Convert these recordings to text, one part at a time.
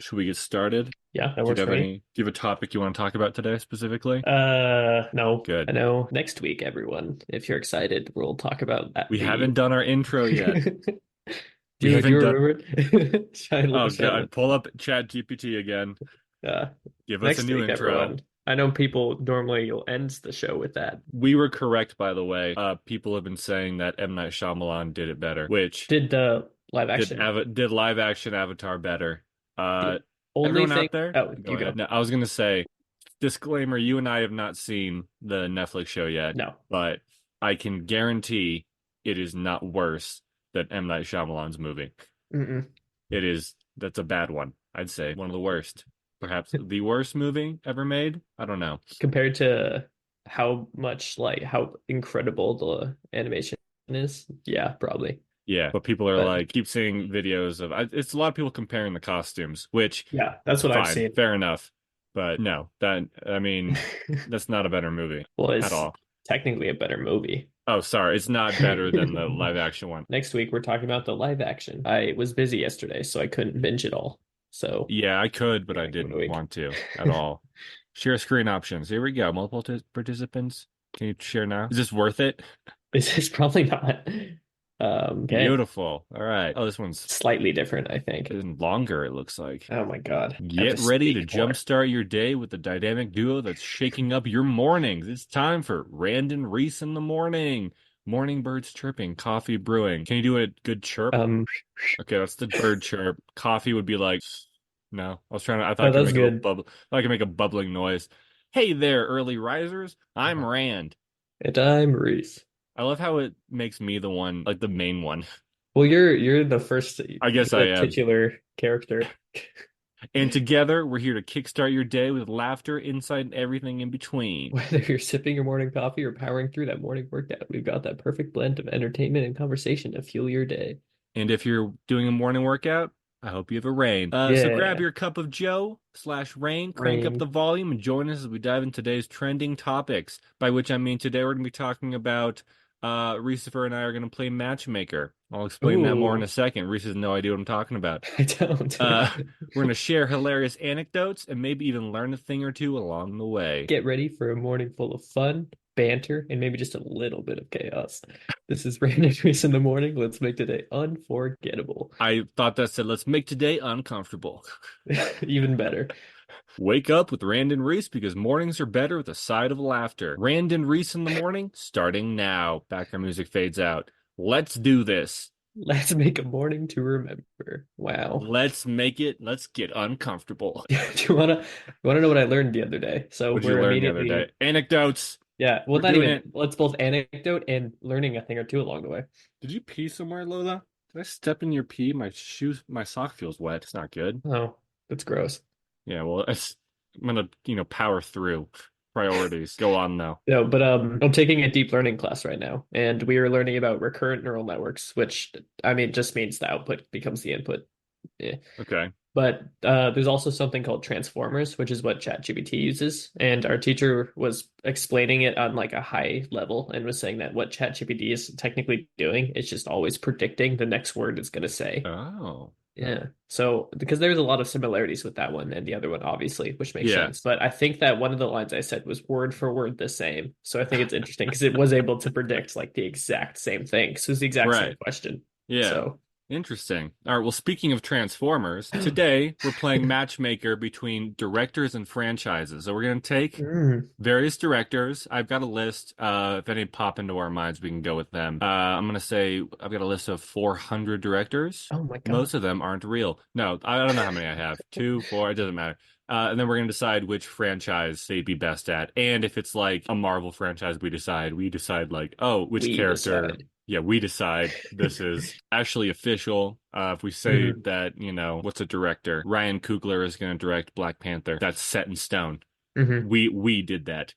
Should we get started? Yeah, that Do works you for have me. do you have a topic you want to talk about today specifically? No, I Good. know next week, everyone, if you're excited, we'll talk about that, We haven't done our intro yet. do We do you haven't done. remember it? Oh Shall I God, pull up Chat GPT again. uh, Give us a next new week, intro. everyone. I know people normally you'll end the show with that. We were correct, by the way. People have been saying that M. Night Shyamalan did it better, which Did the live action did live action Avatar better. Uh, the only Everyone thing? out there, Oh, go you ahead. go. Now, I was gonna say, disclaimer: you and I have not seen the Netflix show yet, No. but I can guarantee it is not worse than M. Night Shyamalan's movie. Mm-mm. That's a bad one. I'd say one of the worst. Perhaps the worst movie ever made. I don't know. Compared to how incredible the animation is, yeah, probably. Yeah, but people are But like, keep seeing videos of it's a lot of people comparing the costumes, which yeah, that's what I've fine, seen. fair enough. But no, I mean, that's not a better movie Well, at it's all. technically a better movie. Oh, sorry, it's not better than the live action one. Next week, we're talking about the live action. I was busy yesterday, so I couldn't binge it all. So, Yeah, I could, but yeah, I give it a didn't week. want to at all. Share screen options. Here we go. Multiple participants. Can you share now? Is this worth it? This is probably not. Okay. Beautiful. All right. Oh, this one's Slightly different, I think. longer, it looks like. Oh my God. I have to Get ready to speak more. jumpstart your day with the dynamic duo that's shaking up your mornings. It's time for Rand and Rhys in the morning. Morning birds chirping, coffee brewing. Can you do a good chirp? Um, Okay, that's the bird chirp. Coffee would be like, no. I thought I oh, could that's make a little good. bubble. I could make a bubbling noise. Hey there, early risers. I'm Rand. And I'm Reese. I love how it makes me the one, like the main one. Well, you're the first, I you're guess I the am. titular character. And together, we're here to kickstart your day with laughter, insight, and everything in between. Whether you're sipping your morning coffee or powering through that morning workout, we've got that perfect blend of entertainment and conversation to fuel your day. And if you're doing a morning workout, I hope you have a rain. So grab Yeah, your cup of Joe/rain, crank up the rain. volume, and join us as we dive into today's trending topics. By which I mean today we're going to be talking about Reesefer and I are going to play Matchmaker. I'll explain that more in a Ooh, second. Reese has no idea what I'm talking about. I don't. Uh, we're going to share hilarious anecdotes and maybe even learn a thing or two along the way. Get ready for a morning full of fun, banter, and maybe just a little bit of chaos. This is Rain and Reese in the morning. Let's make today unforgettable. I thought that said, let's make today uncomfortable. Even better. Wake up with Rand and Reese because mornings are better with a side of laughter. Rand and Reese in the morning, starting now. Background music fades out. Let's do this. Let's make a morning to remember. Wow. Let's get uncomfortable. Do you wanna know what I learned the other day? So What did you we're learn the other day? immediately Anecdotes. yeah, well We're not doing even it. let's both anecdote and learning a thing or two along the way. Did you pee somewhere, Lola? Did I step in your pee? My sock feels wet. It's not good. Oh, that's gross. Yeah, well, I'm gonna, power through. Priorities. Go on now. No, but I'm taking a deep learning class right now, and we are learning about recurrent neural networks, which I mean just means the output becomes the input. Yeah. Okay. But there's also something called transformers, which is what ChatGPT uses. And our teacher was explaining it on like a high level and was saying that what ChatGPT is technically doing is just always predicting the next word it's going to say. Oh. Yeah. So because there's a lot of similarities with that one and the other one, obviously, which makes Yeah. sense. But I think that one of the lines I said was word for word the same. So I think it's interesting because it was able to predict like the exact same thing. So it's the exact same Right. question. Yeah. So Interesting. All right. Well, speaking of Transformers, today we're playing Matchmaker between directors and franchises. So we're going to take Mm. various directors. I've got a list. If any pop into our minds, we can go with them. I'm going to say I've got a list of 400 directors. Oh my God. Most of them aren't real. No, I don't know how many I have. Two, four, it doesn't matter. And then we're going to decide which franchise they'd be best at. And if it's like a Marvel franchise, we decide like, oh, which We character. decide. Yeah, we decide this is actually official. If we say Mhm. that, what's a director? Ryan Coogler is going to direct Black Panther. That's set in stone. Hmm. We did that.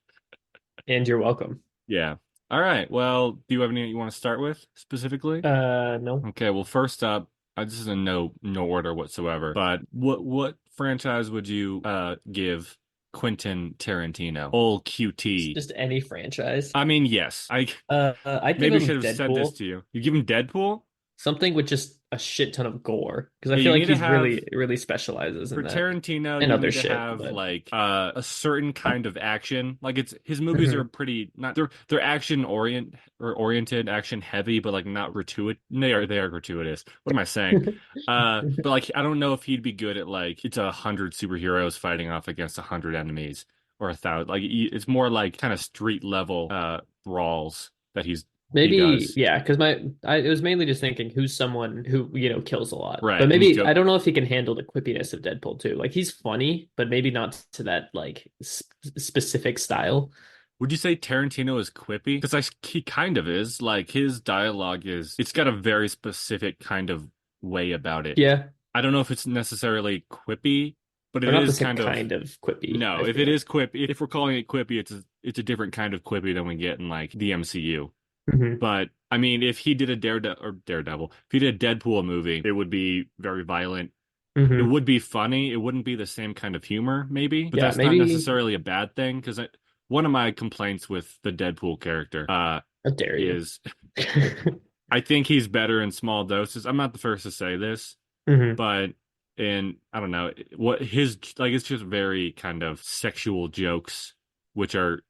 And you're welcome. Yeah. All right. Well, do you have any that you want to start with specifically? No. Okay. Well, first up, this is in no order whatsoever. But what franchise would you give Quentin Tarantino? Old QT. Just any franchise. I mean, yes. I I'd give maybe him should have sent this Deadpool. to you. You give him Deadpool? something with just a shit ton of gore because I Yeah, feel you like need to he's have really specializes for in that Tarantino, and you other need to shit. have But like a certain kind of action. Like it's his movies are Mhm. pretty not they're action oriented, action heavy, but like not gratuitous. They are gratuitous. What am I saying? But like I don't know if he'd be good at like it's 100 superheroes fighting off against 100 enemies or 1,000. Like it's more like kind of street level brawls that he Maybe, does. yeah, because it was mainly just thinking who's someone who, kills a lot. Right. But And he's maybe joke I don't know if he can handle the quippiness of Deadpool too. Like he's funny, but maybe not to that like specific style. Would you say Tarantino is quippy? Because he kind of is. Like his dialogue it's got a very specific kind of way about it. Yeah, I don't know if it's necessarily quippy, but or it not the is same kind of kind of quippy, no. I If feel it is like. quippy, if we're calling it quippy, it's a different kind of quippy than we get in like the MCU. Hmm. But I mean, if he did a Daredevil, if he did a Deadpool movie, it would be very violent. It Hmm. would be funny. It wouldn't be the same kind of humor, maybe, but Yeah, that's not maybe. necessarily a bad thing because one of my complaints with the Deadpool character How dare you? is I think he's better in small doses. I'm not the first to say this, Hmm. but in I don't know what his like it's just very kind of sexual jokes, which are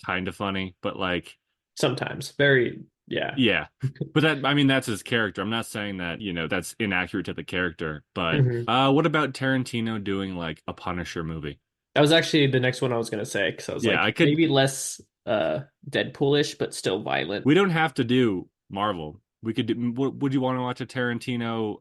kind of funny, but like Sometimes. Very, yeah. yeah. But that I mean that's his character. I'm not saying that, that's inaccurate to the character, but Hmm. what about Tarantino doing like a Punisher movie? That was actually the next one I was gonna say because I was Yeah, I like could maybe less Deadpoolish, but still violent. we don't have to do Marvel. We could do would you want to watch a Tarantino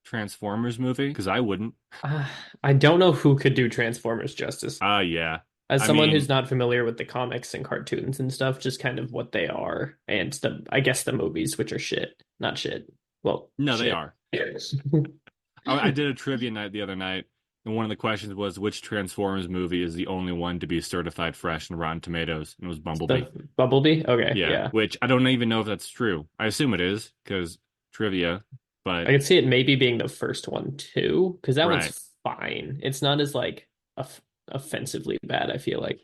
Transformers movie? Because I wouldn't. Uh, I don't know who could do Transformers justice. Yeah. As I someone who's mean, not familiar with the comics and cartoons and stuff, just kind of what they are, and I guess the movies, which are shit, not shit. Well, no, they shit. are. I did a trivia night the other night, and one of the questions was which Transformers movie is the only one to be certified fresh in Rotten Tomatoes, and it was Bumblebee. The Bumblebee? Okay, Yeah, yeah. which I don't even know if that's true. I assume it is because trivia, I but can see it maybe being the first one too, because that right. one's fine. It's not as like offensively bad, I feel like.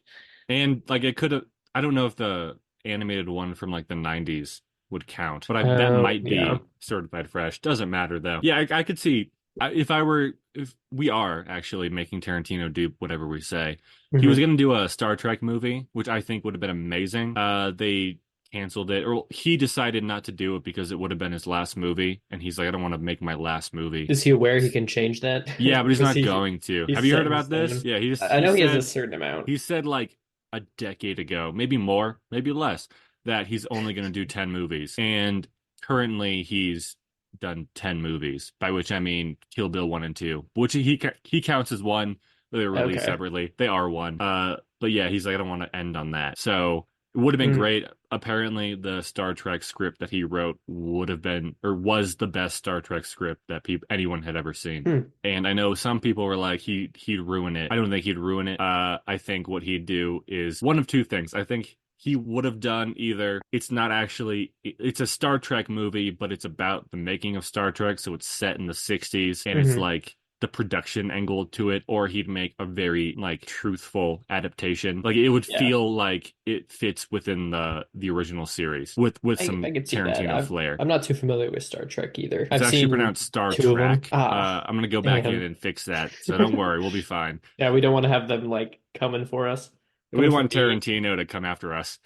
And like it could have, I don't know if the animated one from like the 90s would count, but that Oh, might yeah. be certified fresh. Doesn't matter though. Yeah, I could see if we are actually making Tarantino do whatever we say, he was Hmm. going to do a Star Trek movie, which I think would have been amazing. They canceled it, or he decided not to do it because it would have been his last movie, and he's like, I don't want to make my last movie. Is he aware he can change that? Yeah, but he's Was not going to. Have he's you heard set in about this? stone? Yeah, I he know he has a said certain amount. he said like a decade ago, maybe more, maybe less, that he's only going to do 10 movies. And currently he's done 10 movies, by which I mean Kill Bill 1 and 2, which he counts as one. They were released Okay. separately. They are one. But yeah, he's like I don't want to end on that. So it would have been Mm. great. Apparently, the Star Trek script that he wrote would have been or was the best Star Trek script that anyone had ever seen. Hmm. And I know some people were like he'd ruin it. I don't think he'd ruin it. I think what he'd do is one of two things. I think he would have done either it's a Star Trek movie, but it's about the making of Star Trek, so it's set in the 60s and it's Hmm. like the production angle to it, or he'd make a very like truthful adaptation. Like it would Yeah. feel like it fits within the original series with I some can see that. Tarantino flair. I'm not too familiar with Star Trek either. It's I've actually seen pronounced Star two of them. Trek. Ah, I'm gonna go back in damn. and fix that. So don't worry, we'll be fine. Yeah, we don't want to have them like coming for us, We coming don't for want me. Tarantino to come after us.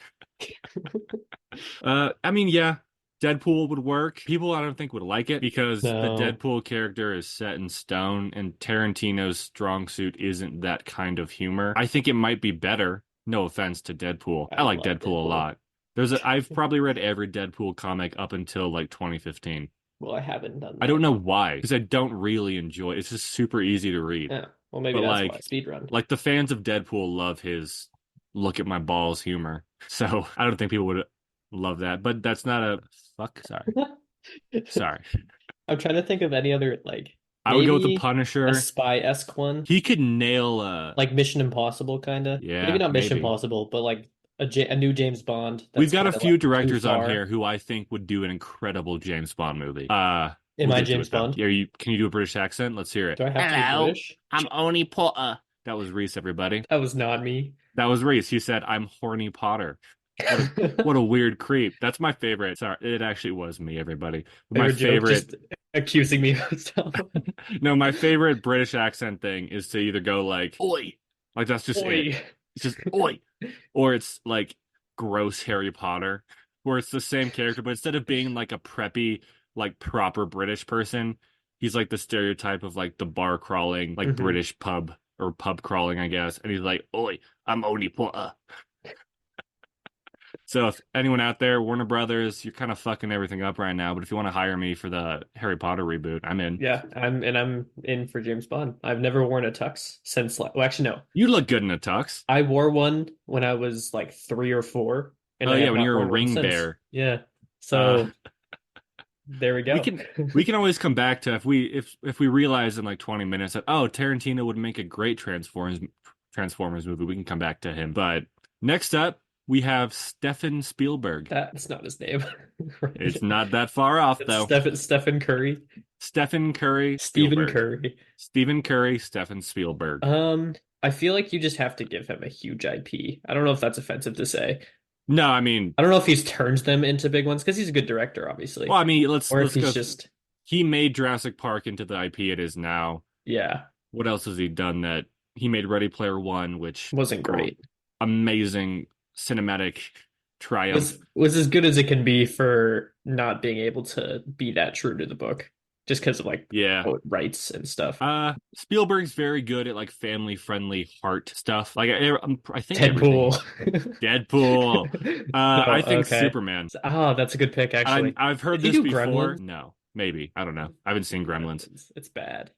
I mean, yeah, Deadpool would work. People I don't think would like it because the No, Deadpool character is set in stone and Tarantino's strong suit isn't that kind of humor. I think it might be better. No offense to Deadpool. I I like love Deadpool a Deadpool. lot. I've probably read every Deadpool comic up until like 2015. Well, I haven't done I don't that. know why, because I don't really enjoy it. It's just super easy to read. Yeah. Well, maybe But that's why I speed like the fans of Deadpool love his look at my balls humor. So I don't think people would love that. But that's not a fuck. Sorry. run. Sorry. I'm trying to think of any other like I would go with the maybe a Punisher. spy-esque one, He could nail like Mission Impossible kind of. Maybe yeah, not Mission maybe. Impossible, but like a new James Bond We've that's got a kind of few like too directors on here far. who I think would do an incredible James Bond movie. In We'll my get to James it though. Bond, Yeah, can you do a British accent? Let's hear it. do I have to be Hello, British? I'm Oni Potter. That was Reese, everybody. That was not me. That was Reese. He said, I'm horny Potter. What a weird creep. That's my favorite. Sorry, it actually was me, everybody. My Favorite joke, favorite just accusing me of stuff. no, my favorite British accent thing is to either go like oi, like that's just it. Oi. It's just oi, or it's like gross Harry Potter, where it's the same character, but instead of being like a preppy, like proper British person, he's like the stereotype of like the bar crawling, like Hmm. British pub or pub crawling, I guess. And he's like, oi, I'm Only Potter. So if anyone out there, Warner Brothers, you're kind of fucking everything up right now, but if you want to hire me for the Harry Potter reboot, I'm in. Yeah, I'm in for James Bond. I've never worn a tux since well, actually no. You look good in a tux. I wore one when I was like 3 or 4, and Oh I yeah, have when not you're a worn one ring since. bearer. Yeah. Uh So there we we go. can always come back to if we realize in like 20 minutes that oh, Tarantino would make a great Transformers movie, we can come back to him. But next up, we have Stephen Spielberg. That's not his name. It's not that far off It's though. Stephen Curry. Stephen Curry Stephen Spielberg. Curry. Stephen Curry, Stephen Spielberg. I feel like you just have to give him a huge IP. I don't know if that's offensive to say. No, I mean, I don't know if he's turned them into big ones because he's a good director, obviously, well, I mean, or if let's he's go. just, He made Jurassic Park into the IP it is now. yeah, What else has he done that he made Ready Player One, which wasn't great. amazing cinematic triumph. Was as good as it can be for not being able to be that true to the book, just because of like Yeah. rights and stuff. Spielberg's very good at like family friendly heart stuff. Like I think Deadpool. everything. Deadpool. No, I think okay. Superman. Oh, that's a good pick, actually. I've heard Did he this do before. Gremlins? No, maybe I don't know. I haven't seen Gremlins. It's bad.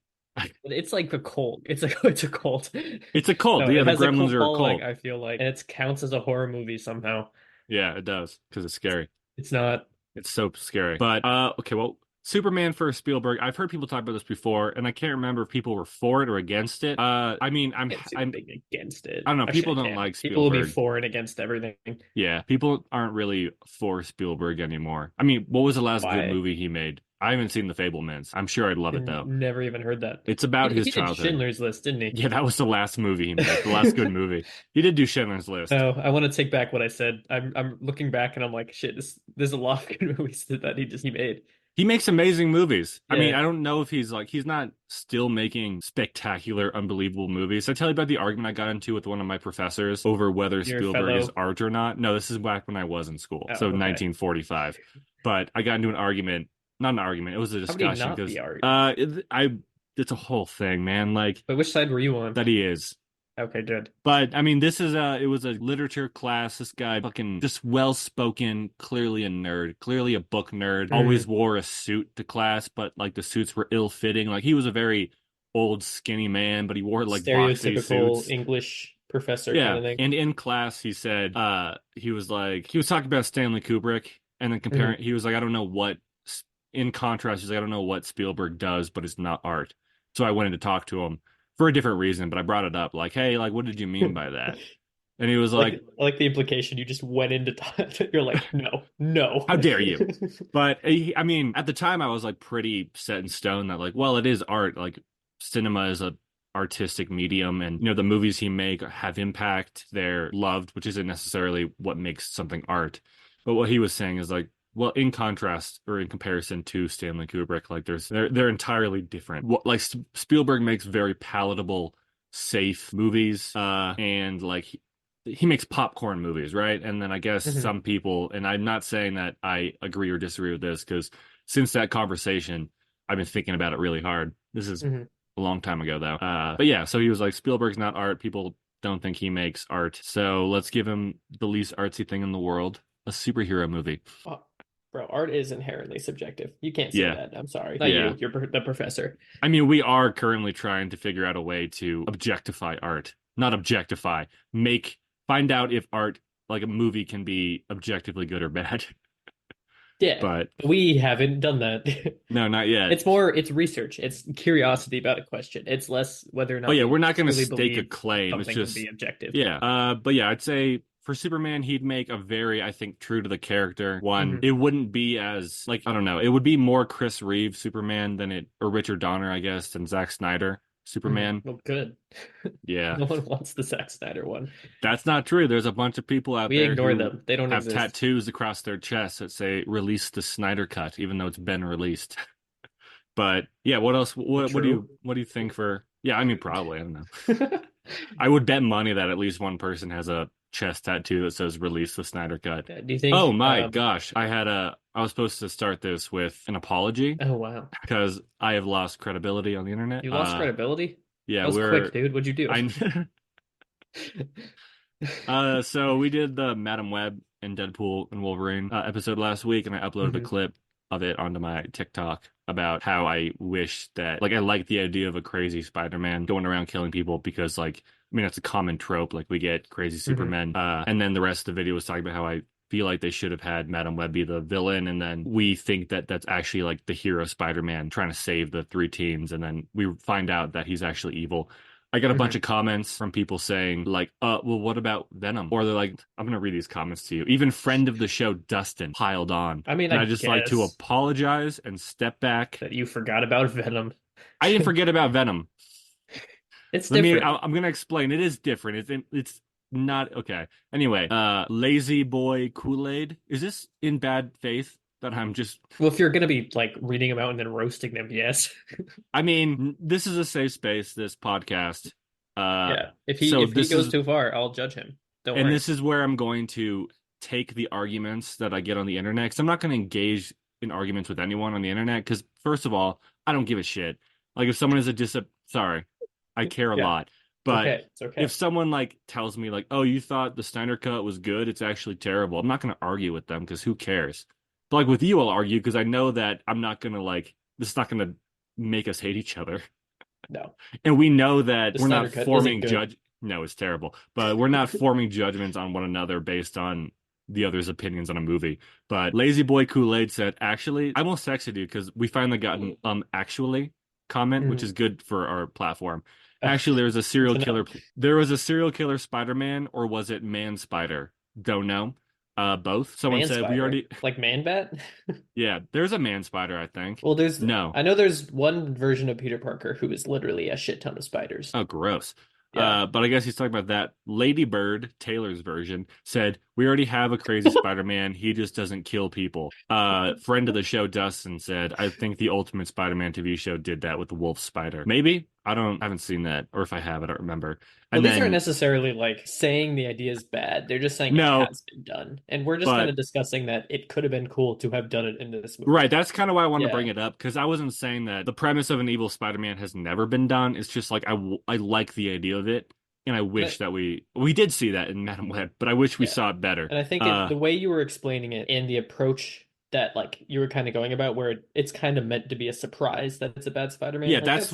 It's like a cult. It's a cult. It's a cult. No, Yeah, it the has a Gremlins cult are a following, cult. I feel like, and it counts as a horror movie somehow. Yeah, it does because it's scary. It's not. It's so scary. But okay, well, Superman for Spielberg. I've heard people talk about this before, and I can't remember if people were for it or against it. I mean, Can't see them being against it. I don't know. People Actually, I don't can. like People will be Spielberg. for and against everything. Yeah, people aren't really for Spielberg anymore. I mean, what was the last good Why? movie he made? I haven't seen The Fablemans. I'm sure I'd love it though. Never even heard that. It's about his He did childhood. Schindler's List, didn't he? Yeah, that was the last movie he made, the last good movie. He did do Schindler's List. No, I want to take back what I said. I'm looking back and I'm like, shit, there's a lot of good movies that he made. He makes amazing movies. I mean, Yeah, I don't know if he's not still making spectacular, unbelievable movies. Did I tell you about the argument I got into with one of my professors over whether your Spielberg is fellow. art or not? No, this is back when I was in school, so Oh, okay. 1945. But I got into an argument, not an argument, it was a How would he discussion not because be art? it's a whole thing, man. Like But which side were you on? that he is. Okay, good. But I mean, it was a literature class. This guy fucking just well spoken, clearly a nerd, clearly a book nerd. Always Mm, wore a suit to class, but like the suits were ill fitting. Like he was a very old, skinny man, but he wore like boxy stereotypical suits. English professor kind Yeah. of thing. And in class, he said, he was talking about Stanley Kubrick and then Hmm. comparing, he was like, I don't know what, in contrast, he's like, I don't know what Spielberg does, but it's not art. So I went in to talk to him for a different reason, but I brought it up like, hey, like, what did you mean by that? And he was like, I like the implication you just went into you're like, no, no. how dare you? But I mean, at the time, I was like pretty set in stone that like, well, it is art. Like, cinema is a artistic medium, and you know, the movies he make have impact. They're loved, which isn't necessarily what makes something art. But what he was saying is like, well, in contrast or in comparison to Stanley Kubrick, like they're entirely different. What like Spielberg makes very palatable, safe movies, and like he makes popcorn movies, right? And then I guess Hmm. some people, and I'm not saying that I agree or disagree with this because since that conversation, I've been thinking about it really hard. This is Hmm. a long time ago though. But yeah, so he was like, Spielberg's not art. People don't think he makes art. So let's give him the least artsy thing in the world, a superhero movie. Oh, bro, art is inherently subjective. You can't say Yeah, that. I'm sorry. Not yeah. you. You're the professor. I mean, we are currently trying to figure out a way to objectify art. Not objectify, make find out if art like a movie can be objectively good or bad. Yeah, But we haven't done that. no, not yet. It's research. It's curiosity about a question. It's less whether or Oh not yeah, we we're not going to truly stake a believe claim. It's something can just be objective. yeah. But yeah, I'd say for Superman, he'd make a very, I think, true to the character one. Hmm. It wouldn't be as like I don't know. It would be more Chris Reeve Superman than it or Richard Donner, I guess, than Zack Snyder Superman. Well, good. Yeah, No one wants the Zack Snyder one. that's not true. There's a bunch of people out We there ignore who them. They don't have exist. tattoos across their chests that say "Release the Snyder Cut," even though it's been released. But yeah, what else? True. What do you think for? Yeah, I mean, probably. I don't know. I would bet money that at least one person has a chest tattoo that says "Release the Snyder Cut." Yeah, do you Oh think my gosh, I was supposed to start this with an apology oh wow. because I have lost credibility on the internet. You lost credibility? Yeah, That was quick, we're dude. What'd you do? I so we did the Madam Web and Deadpool and Wolverine episode last week, and I uploaded a hmm clip of it onto my TikTok about how I wish that, like, I like the idea of a crazy Spider-Man going around killing people because, like, I mean, that's a common trope. Like, we get crazy hmm Supermen, and then the rest of the video was talking about how I feel like they should have had Madam Web be the villain, and then we think that that's actually like the hero Spider-Man trying to save the three teams, and then we find out that he's actually evil. I got a bunch hmm of comments from people saying like, well, what about Venom? Or they're like, I'm gonna read these comments to you. Even friend of the show, Dustin, piled on. I mean, And I I just like to guess apologize and step back. that you forgot about Venom. I didn't forget about Venom. It's Let me, different. I'm gonna explain. It is different. It's not okay. Anyway, Lazy Boy Kool-Aid. Is this in bad faith that I'm just Well, if you're gonna be like reading them out and then roasting them, yes. I mean, this is a safe space, this podcast. Uh, Yeah. If he so if he this goes is too far, I'll judge him. Don't And worry. this is where I'm going to take the arguments that I get on the internet because I'm not going to engage in arguments with anyone on the internet because first of all, I don't give a shit. Like if someone is a sorry, I care a Yeah, lot. it's But okay. It's okay. if someone like tells me like, "Oh, you thought the Steiner cut was good, it's actually terrible." I'm not going to argue with them because who cares? But like with you, I'll argue because I know that I'm not going to like this is not going to make us hate each other. No. And we know that The we're not Snyder Cut isn't forming good. judge. No, it's terrible. But we're not forming judgments on one another based on the other's opinions on a movie. But Lazy Boy Kool-Aid said, actually, I almost texted you because we finally got an actually comment, which Mhm. is good for our platform. Actually, Good to know. there was a serial killer Spider-Man, or was it Man Spider? Don't know. Both. Someone Man said we Spider. already Like Man Bat? yeah, there's a Man Spider, I think. Well, there's No. I know there's one version of Peter Parker who is literally a shit ton of spiders. Oh, gross. Yeah. But I guess he's talking about that. Lady Bird, Taylor's version, said, "We already have a crazy Spider-Man. He just doesn't kill people." Friend of the show, Dustin, said, "I think the Ultimate Spider-Man TV show did that with the Wolf Spider. Maybe? I haven't seen that. Or if I have, I don't remember." Well, And these aren't then, necessarily like saying the idea is bad. They're just saying it no, has been done. And we're just kind but of discussing that it could have been cool to have done it in this right, movie. that's kind of why I wanted to Yeah. bring it up because I wasn't saying that the premise of an evil Spider-Man has never been done. It's just like I like the idea of it, and I And I, wish that we did see that in Madam Web, but I wish we yeah. saw it better. And I think the way you were explaining it and the approach that like you were kind of going about where it's kind of meant to be a surprise that it's a bad Spider-Man. Yeah, Like that's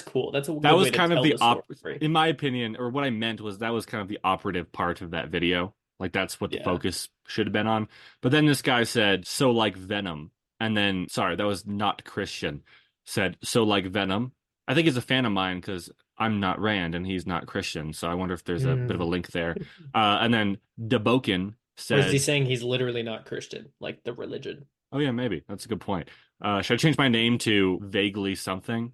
cool. That's a that good was way to kind of tell the the story. in my opinion, or what I meant was that was kind of the operative part of that video. Like that's what the Yeah. focus should have been on. But then this guy said, "So like Venom," and then sorry, that was not Christian. Said, "So like Venom." I think he's a fan of mine because I'm not Rand and he's not Christian, so I wonder if there's a bit of a Mm. link there. And then Debokin Or is he said, saying he's literally not Christian, like the religion? "Oh yeah, maybe that's a good point. Should I change my name to vaguely something?"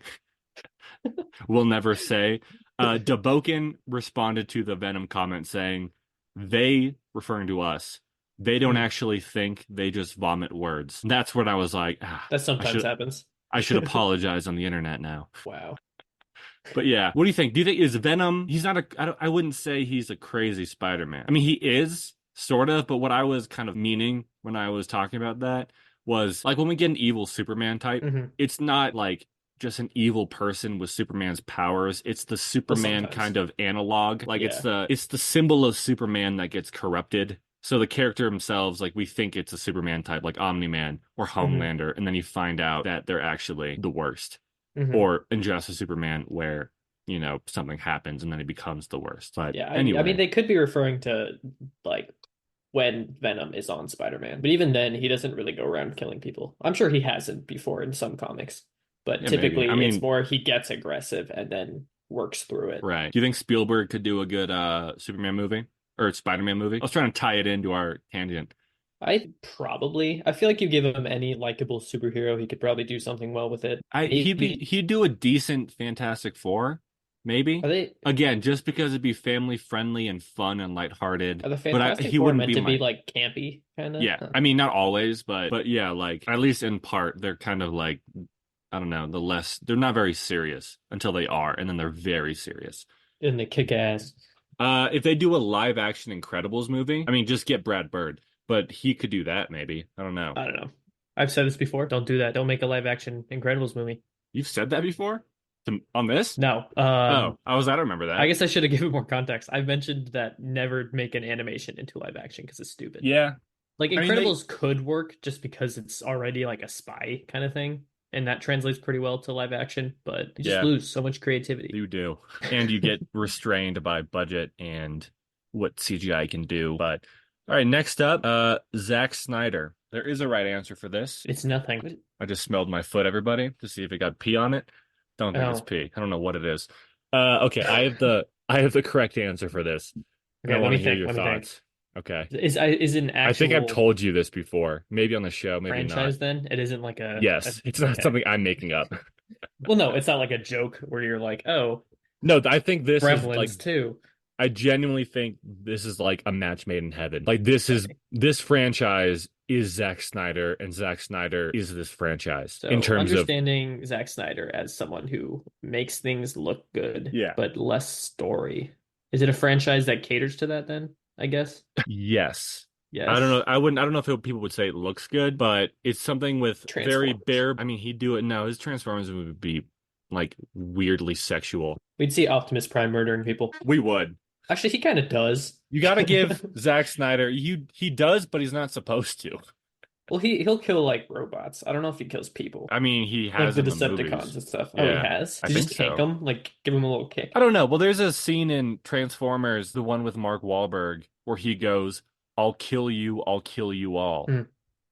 We'll never say. Debokin responded to the Venom comment saying, they, referring to us, they don't Mm. actually think, they just vomit words. That's what I was like, That sometimes happens. I should apologize on the internet now. Wow. But yeah, what do you think? Do you think is Venom? He's not a. I wouldn't say he's a crazy Spider-Man. I mean, he is sort of. But what I was kind of meaning when I was talking about that was like when we get an evil Superman type, hmm it's not like just an evil person with Superman's powers. It's the Well, Superman kind sometimes. of analog. Like Yeah. it's the symbol of Superman that gets corrupted. So the character themselves, like we think it's a Superman type, like Omni-Man or hmm Homelander, and then you find out that they're actually the worst hmm or Injustice Superman, where something happens and then he becomes the worst. But Yeah. I mean, anyway, they could be referring to like when Venom is on Spider-Man, but even then, he doesn't really go around killing people. I'm sure he hasn't before in some comics, but yeah, maybe. I typically it's mean, more he gets aggressive and then works through it. right? Do you think Spielberg could do a good Superman movie or Spider-Man movie? I was trying to tie it into our tangent. I feel like you give him any likable superhero, he could probably do something well with it. I Maybe he'd do a decent Fantastic Four. Are maybe. they Again, just because it'd be family friendly and fun and lighthearted, are the but Fantastic he Four wouldn't meant be to be my like campy kind of? yeah. Huh. I mean, not always, but yeah, like at least in part, they're kind of like I don't know, they're not very serious until they are, and then they're very serious. And they kick ass. If they do a live action Incredibles movie, I mean, just get Brad Bird, but he could do that maybe. I don't know. I don't know. I've said this before. Don't do that. Don't make a live action Incredibles movie. You've said that before on this? No. Oh, I don't remember I that. guess I should have given more context. I've mentioned that never make an animation into live action because it's stupid. Yeah, Like I mean they. Incredibles could work just because it's already like a spy kind of thing, and that translates pretty well to live action, but you just Yeah, lose so much creativity. you do, and you get restrained by budget and what CGI can do. But all right, next up, Zack Snyder. There is a right answer for this. It's nothing. I just smelled my foot, everybody, to see if it got pee on it. Don't think it's Oh, pee. I don't know what it is. Okay, I have the correct answer for this, and I okay. Let want me to hear think. your Let me think. thoughts. Okay. Is it an I think I've actual told you this before, maybe on the show, maybe not. franchise then? It isn't like a Yes, it's not okay. something I'm making up. Well, no, it's not like a joke where you're like, oh, No, I think this is like Gremlins too. I genuinely think this is like a match made in heaven. Like Okay. this franchise is Zack Snyder, and Zack Snyder is this franchise in So terms of understanding Zack Snyder as someone who makes things look good, yeah. but less story. Is it a franchise that caters to that then? I guess. Yes. I don't know. Yes. I don't know if people would say it looks good, but it's something with very Transformers. bare. I mean, he'd do it. No, his Transformers would be like weirdly sexual. We'd see Optimus Prime murdering people. We would. Actually, he kind of does. You got to give Zack Snyder. He does, but he's not supposed to. Well, he'll kill like robots. I don't know if he kills people. I mean, he Like has the in the Decepticons movies. and stuff. Oh, he Yeah, has? I Did he think just kick so. them? Like give him a little I kick? don't know. Well, there's a scene in Transformers, the one with Mark Wahlberg, where he goes, I'll kill you all." Hmm.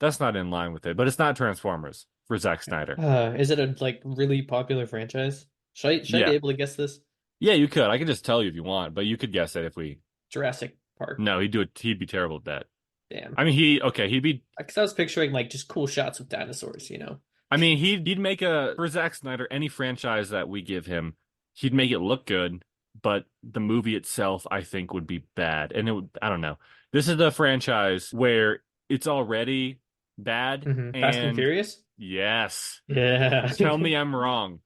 That's not in line with it, but it's not Transformers for Zack Snyder. Is it a like really popular franchise? Should I be Yeah. able to guess this? Yeah, you could. I could just tell you if you want, but you could guess it if we. Jurassic Park. No, he'd do it. He'd be terrible at that. Damn. I mean, he'd be. Because I was picturing like just cool shots with dinosaurs, you know? I mean, he'd make a for Zack Snyder any franchise that we give him, he'd make it look good, but the movie itself, I think, would be bad. And it would. I don't know. This is the franchise where it's already bad, Fast and and Furious? yes, Yeah. tell me I'm wrong.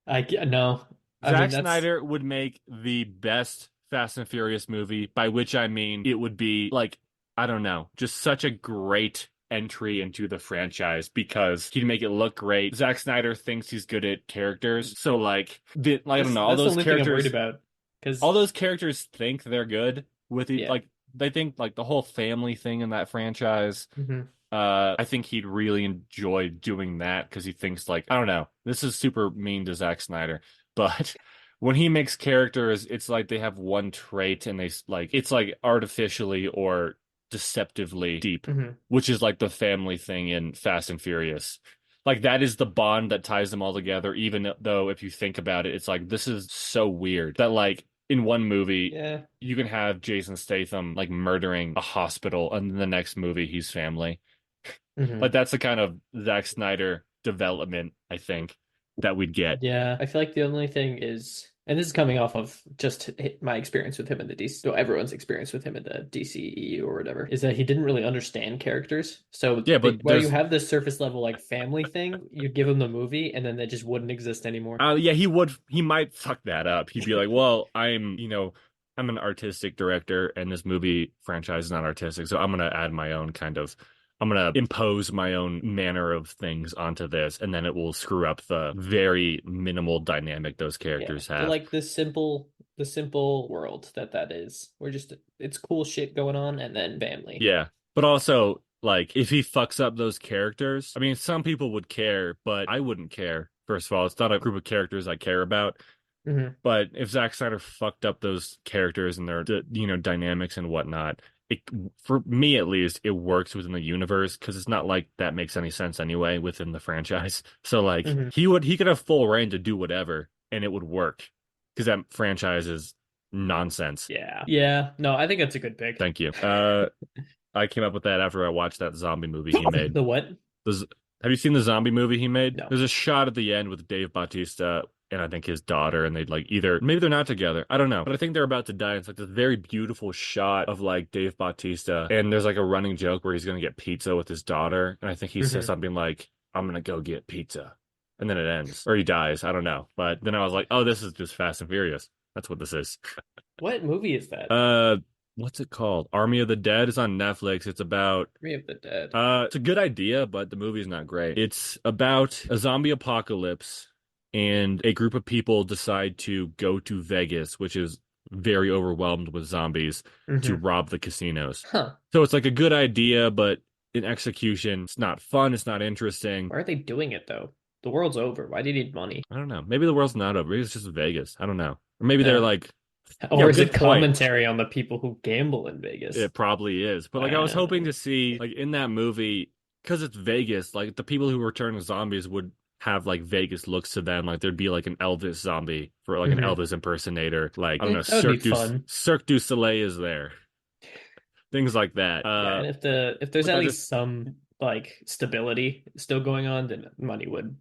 No. I mean Zack that's Snyder would make the best Fast and Furious movie, by which I mean it would be like, I don't know, just such a great entry into the franchise because he'd make it look great. Zack Snyder thinks he's good at characters. So I don't know, that's the only thing I'm worried about. all Because those characters think they're good with it, yeah. like they think like the whole family thing in that franchise. hmm I think he'd really enjoy doing that because he thinks like, I don't know, this is super mean to Zack Snyder, but when he makes characters, it's like they have one trait and like it's like artificially or deceptively deep, hmm which is like the family thing in Fast and Furious. Like that is the bond that ties them all together, even though if you think about it, it's like this is so weird that like in one movie Yeah. you can have Jason Statham like murdering a hospital, and in the next movie he's family. hmm Like that's the kind of Zack Snyder development I think that we'd get. Yeah. I feel like the only thing is, and this is coming off of just my experience with him in the DC, so everyone's experience with him in the DCEU or whatever, is that he didn't really understand characters. So Yeah, but while you there's have this surface level like family thing, you give him the movie and then they just wouldn't exist anymore. yeah, he might fuck that up. He'd be like, "Well, I'm an artistic director and this movie franchise is not artistic, so I'm going to add my own kind of I'm going to impose my own manner of things onto this and then it will screw up the very minimal dynamic those Yeah. characters But have." like the simple world that is. We're just it's cool shit going on and then family. Yeah. But also, like, if he fucks up those characters, I mean, some people would care, but I wouldn't care. First of all, it's not a group of characters I care about. hmm But if Zack Snyder fucked up those characters and their, dynamics and whatnot, it, for me at least, it works within the universe because it's not like that makes any sense anyway within the franchise. So, like, hmm he could have full reign to do whatever and it would work because that franchise is nonsense. Yeah. Yeah. No, I think that's a good pick. Thank you. I came up with that after I watched that zombie movie he made. The what? Have you seen the zombie movie he made? No. There's a shot at the end with Dave Bautista and I think his daughter, and they'd like either maybe they're not together. I don't know, but I think they're about to die. It's like this very beautiful shot of like Dave Bautista, and there's like a running joke where he's gonna get pizza with his daughter, and I think he says Hmm. something like, "I'm gonna go get pizza," and then it ends, or he dies. I don't know, but then I was like, "Oh, this is just Fast and Furious. That's what this is." What movie is that? Uh, what's it called? Army of the Dead is on Netflix. It's about Army of the Dead. it's a good idea, but the movie's not great. It's about a zombie apocalypse, and a group of people decide to go to Vegas, which is very overwhelmed with zombies, to Hmm. rob the casinos. Huh. So it's like a good idea, but in execution, it's not fun, it's not interesting. Why are they doing it though? The world's over. Why do you need money? I don't know. Maybe the world's not over. Maybe it's just Vegas. I don't know. Or maybe they're Yeah. like, yeah, Or is good it point. commentary on the people who gamble in Vegas? It probably is. But like I was hoping to see like in that movie, because it's Vegas, like the people who return as zombies would have like Vegas looks to them. Like there'd be like an Elvis zombie for like an Hmm. Elvis impersonator. Like I don't know, That would be fun. Cirque du Soleil is there. Things like that. Yeah, and if there's But at that just least some like stability still going on, then money would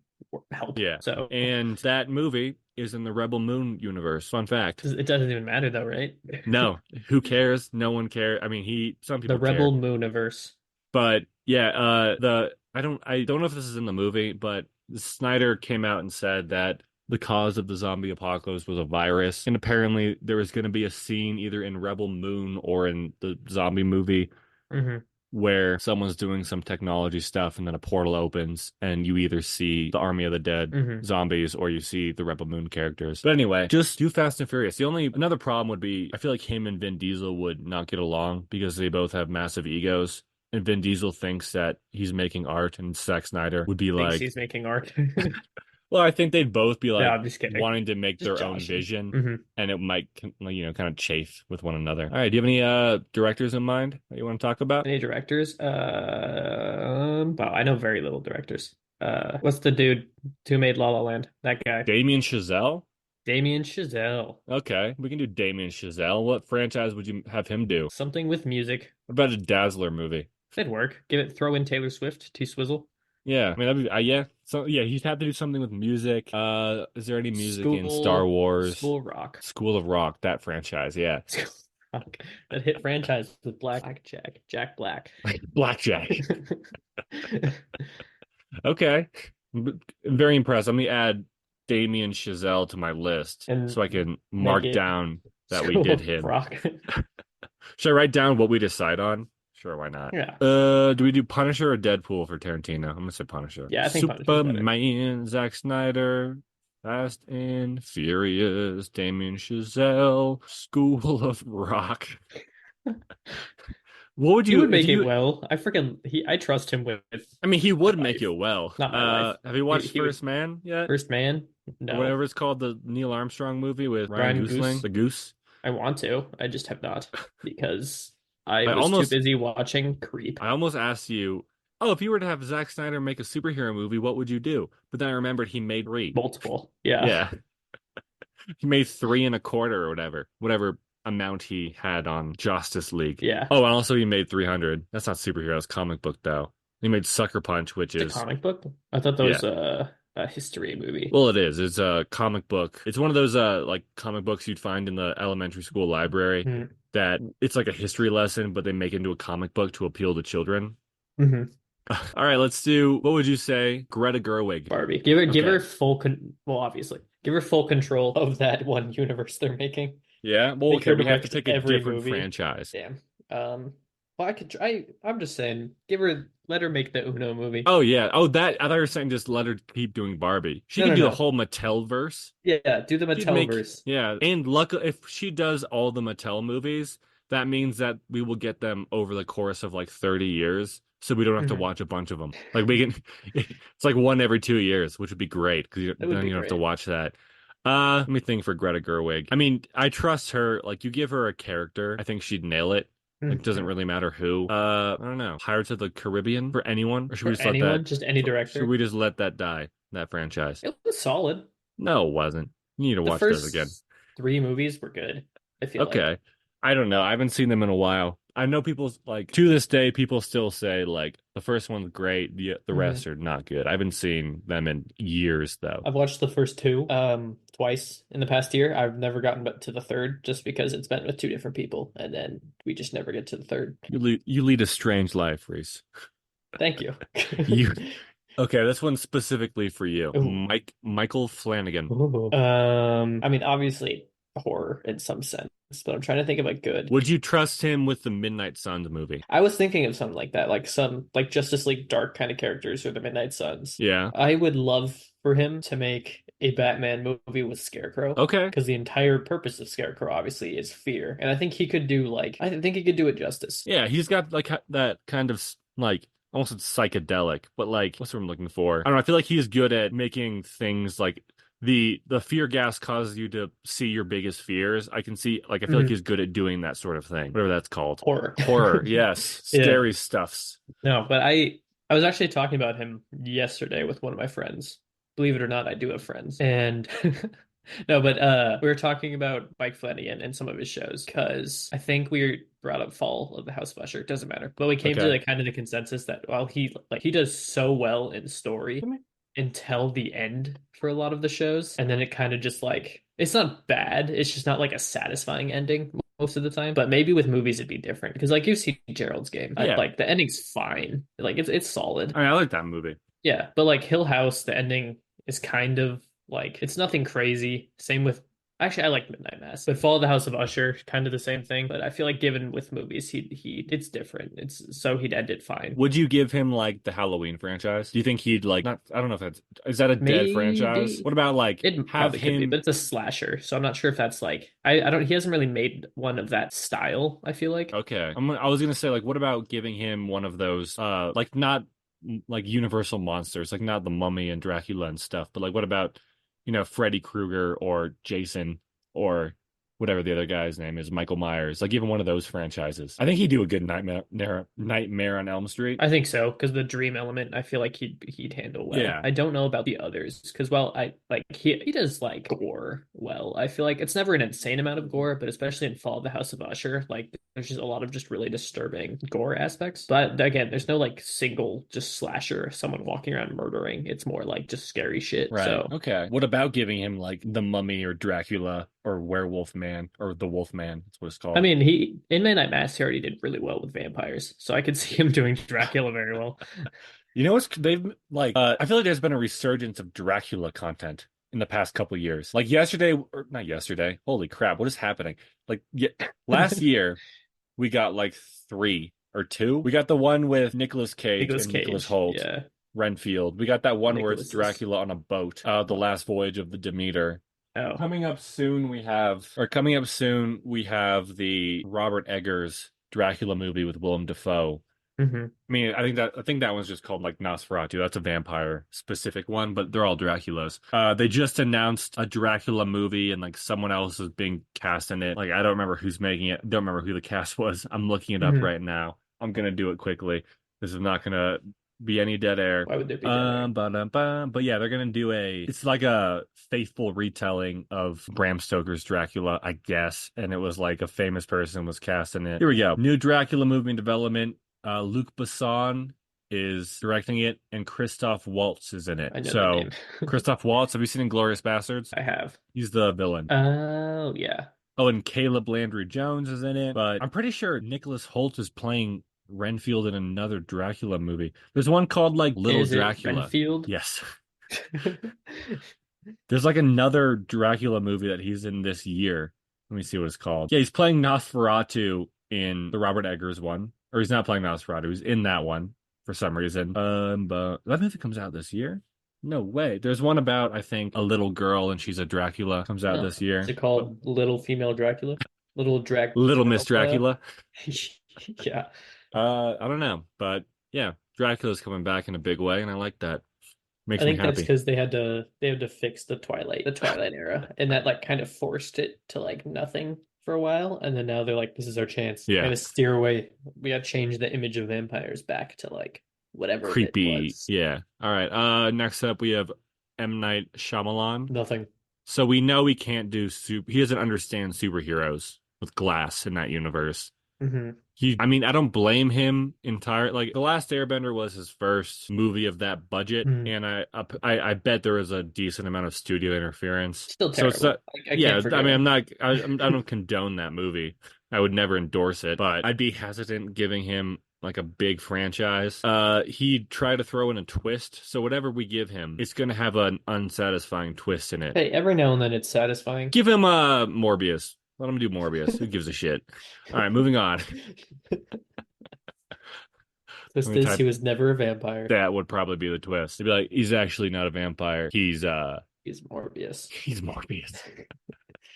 help. yeah. So And that movie is in the Rebel Moon universe. Fun fact. it doesn't even matter though, right? No, who cares? No one cares. I mean, some The people Rebel care. Mooniverse. But yeah, I don't know if this is in the movie, but Snyder came out and said that the cause of the zombie apocalypse was a virus, and apparently there was going to be a scene either in Rebel Moon or in the zombie movie Hmm. where someone's doing some technology stuff, and then a portal opens, and you either see the Army of the Dead Hmm. zombies or you see the Rebel Moon characters. But anyway, just do Fast and Furious. The only another problem would be I feel like him and Vin Diesel would not get along because they both have massive egos. And Vin Diesel thinks that he's making art, and Zack Snyder would be Thinks like, he's making art. well, I think they'd both be No, like I'm just kidding. wanting to make Just their own joshing. vision, Hmm. and it might, kind of chafe with one another. All right, do you have any directors in mind that you want to talk about? Any directors? Wow, I know very little directors. What's the dude who made La La Land? That guy. Damien Chazelle? Damien Chazelle. Okay, we can do Damien Chazelle. What franchise would you have him do? Something with music. What about a Dazzler movie? That'd work. Throw in Taylor Swift, T-Swizzle. Yeah, I mean that'd be yeah. So yeah, he'd have to do something with music. Is there any music in Star Wars? School Rock. School of Rock, that franchise, yeah. School Rock. That hit franchise with Jack Black. Blackjack. Okay. Very impressed. Let me add Damien Chazelle to my list And so I can make mark it down that we School did of him. Rock. Should I write down what we decide on? Sure, why not? Yeah. Do we do Punisher or Deadpool for Tarantino? I'm gonna say Punisher. Yeah, I think Punisher's better. Superman, Zack Snyder, Fast and Furious, Damien Chazelle, School of Rock. What would He you would if make it you well. I trust him with I mean he my would make it life. well. Not my life. Have you He, watched he would First Man yet? First Man? Or No. whatever it's called, the Neil Armstrong movie with Ryan Ryan Gosling, Goose? the Goose. I want to. I just have not because I I was too almost busy watching Creep. I almost asked you, oh, if you were to have Zack Snyder make a superhero movie, what would you do? But then I remembered he made three. Multiple. Yeah. Yeah. He made three and a quarter or whatever amount he had on Justice League. Yeah. Oh, and also he made 300. That's not superheroes, comic book though. He made Sucker Punch, which It's a is, comic book. I thought that yeah. was a history movie. Well, it is. It's a comic book. It's one of those like comic books you'd find in the elementary school library that it's like a history lesson, but they make into a comic book to appeal to children. Mm-hmm. All right, let's do, what would you say? Greta Gerwig. Barbie. Give Okay. her well, obviously. Give her full control of that one universe they're making. Yeah. Well, Make okay, her we have to direct pick a every different movie. franchise. Damn. Well, I could try. I'm just saying, let her make the Uno movie. Oh yeah. Oh, that I thought you were saying just let her keep doing Barbie. She No, can no, do the no. whole Mattel verse. Yeah, do the She'd make Mattelverse. yeah. And luck if she does all the Mattel movies, that means that we will get them over the course of like 30 years. So we don't have to Mhm. watch a bunch of them. Like we can, it's like one every 2 years, which would be great because That would then be you don't have to great. watch that. Let me think for Greta Gerwig. I mean, I trust her. Like you give her a character, I think she'd nail it. Like doesn't Mhm. really matter who. I don't know. Pirates of the Caribbean for anyone, or should we For just let that? anyone, just any Should director. we just let that die? That franchise? It was solid. No, it wasn't. You need to The watch those again. first three movies were good, I feel like. Okay. I don't know. I haven't seen them in a while. I know people like to this day people still say like the first one's great, the Mhm. rest are not good. I haven't seen them in years though. I've watched the first two twice in the past year. I've never gotten to the third just because it's been with two different people, and then we just never get to the third. You lead a strange life, Reese. Thank you. You okay, this one's specifically for you. Ooh. Michael Flanagan. Ooh. I mean, obviously horror in some sense, but I'm trying to think of a good. Would you trust him with the Midnight Suns movie? I was thinking of something like that, like some like Justice League Dark kind of characters or the Midnight Suns. Yeah. I would love for him to make a Batman movie with Scarecrow Okay. because the entire purpose of Scarecrow obviously is fear, and I think he could do like I think he could do it justice. Yeah, he's got like that kind of like almost psychedelic, but like what's what I'm looking for? I don't know. I feel like he's good at making things like the fear gas causes you to see your biggest fears. I can see like I feel like Mhm. he's good at doing that sort of thing, whatever that's called. Horror. Horror, yes, Yeah. scary stuffs. No, but I was actually talking about him yesterday with one of my friends. Believe it or not, I do have friends. And no, but we were talking about Mike Flanagan and some of his shows because I think we brought up Fall of the House of Usher. It doesn't matter. But we came to Okay. like kind of the consensus that while he does so well in story until the end for a lot of the shows, and then it kind of just like it's not bad. It's just not like a satisfying ending most of the time. But maybe with movies it'd be different because like you see Gerald's Game, Yeah. like the ending's fine. Like it's solid. I mean, I like that movie. Yeah, but like Hill House, the ending is kind of like it's nothing crazy. Same with actually I like Midnight Mass, but Fall of the House of Usher, kind of the same thing. But I feel like given with movies, he it's different. It's so he'd end it fine. Would you give him like the Halloween franchise? Do you think he'd like not I don't know if that's is that a dead franchise? Maybe What about like it have probably could be, him but it's a slasher, so I'm not sure if that's like I don't he hasn't really made one of that style, I feel like. okay. I was gonna say like what about giving him one of those like not like universal monsters, like not the Mummy and Dracula and stuff, but like what about Freddy Krueger or Jason or whatever the other guy's name is, Michael Myers, like even one of those franchises. I think he'd do a good Nightmare on Elm Street. I think so because the dream element, I feel like he'd handle well. Yeah. I don't know about the others because well, I like he does like gore well. I feel like it's never an insane amount of gore, but especially in Fall of the House of Usher, like there's just a lot of just really disturbing gore aspects. But again, there's no like single just slasher, someone walking around murdering. It's more like just scary shit. Right. So Okay. What about giving him like the Mummy or Dracula or Werewolf Man or the Wolf Man? That's what it's I called. mean, he in Midnight Mass he already did really well with vampires, so I could see him doing Dracula very well. You know what's they've like I feel like there's been a resurgence of Dracula content in the past couple years. Like yesterday or not yesterday. Holy crap, what is happening? Like last year we got like three or two. We got the one with Nicolas Cage Nicolas and Nicholas Cage, Holt, yeah. Renfield. We got that one where it's Nicholas is Dracula on a boat, The Last Voyage of the Demeter. oh. Coming up soon we have the Robert Eggers Dracula movie with Willem Dafoe. Hmm. I mean, I think that one's just called like Nosferatu. That's a vampire specific one, but they're all Draculas. They just announced a Dracula movie and like someone else is being cast in it. Like I don't remember who's making it. Don't remember who the cast was. I'm looking it up Hmm. right now. I'm gonna do it quickly. This is not gonna be any dead air. Why would there be dead air? But yeah, they're gonna do it's like a faithful retelling of Bram Stoker's Dracula, I guess. And it was like a famous person was cast in it. Here we go. New Dracula movie in development. Luc Besson is directing it, and Christoph Waltz is in it. I know the So, name. Christoph Waltz, have you seen Inglourious Bastards? I have. He's the villain. Oh yeah. Oh, and Caleb Landry Jones is in it. But I'm pretty sure Nicholas Holt is playing Renfield in another Dracula movie. There's one called like Little Is it Dracula. Renfield? Yes. There's like another Dracula movie that he's in this year. Let me see what it's called. Yeah, he's playing Nosferatu in the Robert Eggers one. Or he's not playing Nosferatu. He's in that one for some reason. But that movie comes out this year? No way. There's one about, I think, a little girl and she's a Dracula. Comes out Oh, this is year. it But called Little Female Dracula? Little Drag Little Miss Dracula? Dracula. Yeah. I don't know. But yeah, Dracula's coming back in a big way, and I like that. I Makes me think that's happy. because they had to fix the Twilight era, and that like kind of forced it to like nothing for a while, and then now they're like, this is our chance. We Yeah. gotta steer away. We gotta change the image of vampires back to like whatever it Creepy. was. Yeah. All right. Next up we have M. Night Shyamalan. Nothing. So we know he can't do he doesn't understand superheroes with glass in that universe. Hmm. I mean, I don't blame him entirely. Like, The Last Airbender was his first movie of that budget, Hmm. and I bet there was a decent amount of studio interference. Still So it's not, terrible. I can't yeah, I forgive mean, him. I don't condone that movie. I would never endorse it, but I'd be hesitant giving him like a big franchise. He'd try to throw in a twist, so whatever we give him, it's gonna have an unsatisfying twist in it. Hey, every now and then it's satisfying. Give him Morbius. Let him do Morbius. Who gives a shit? All right, moving on. Let Twist me is he type was never a vampire. that would probably be the twist. It'd be like, he's actually not a vampire. He's Morbius. He's Morbius.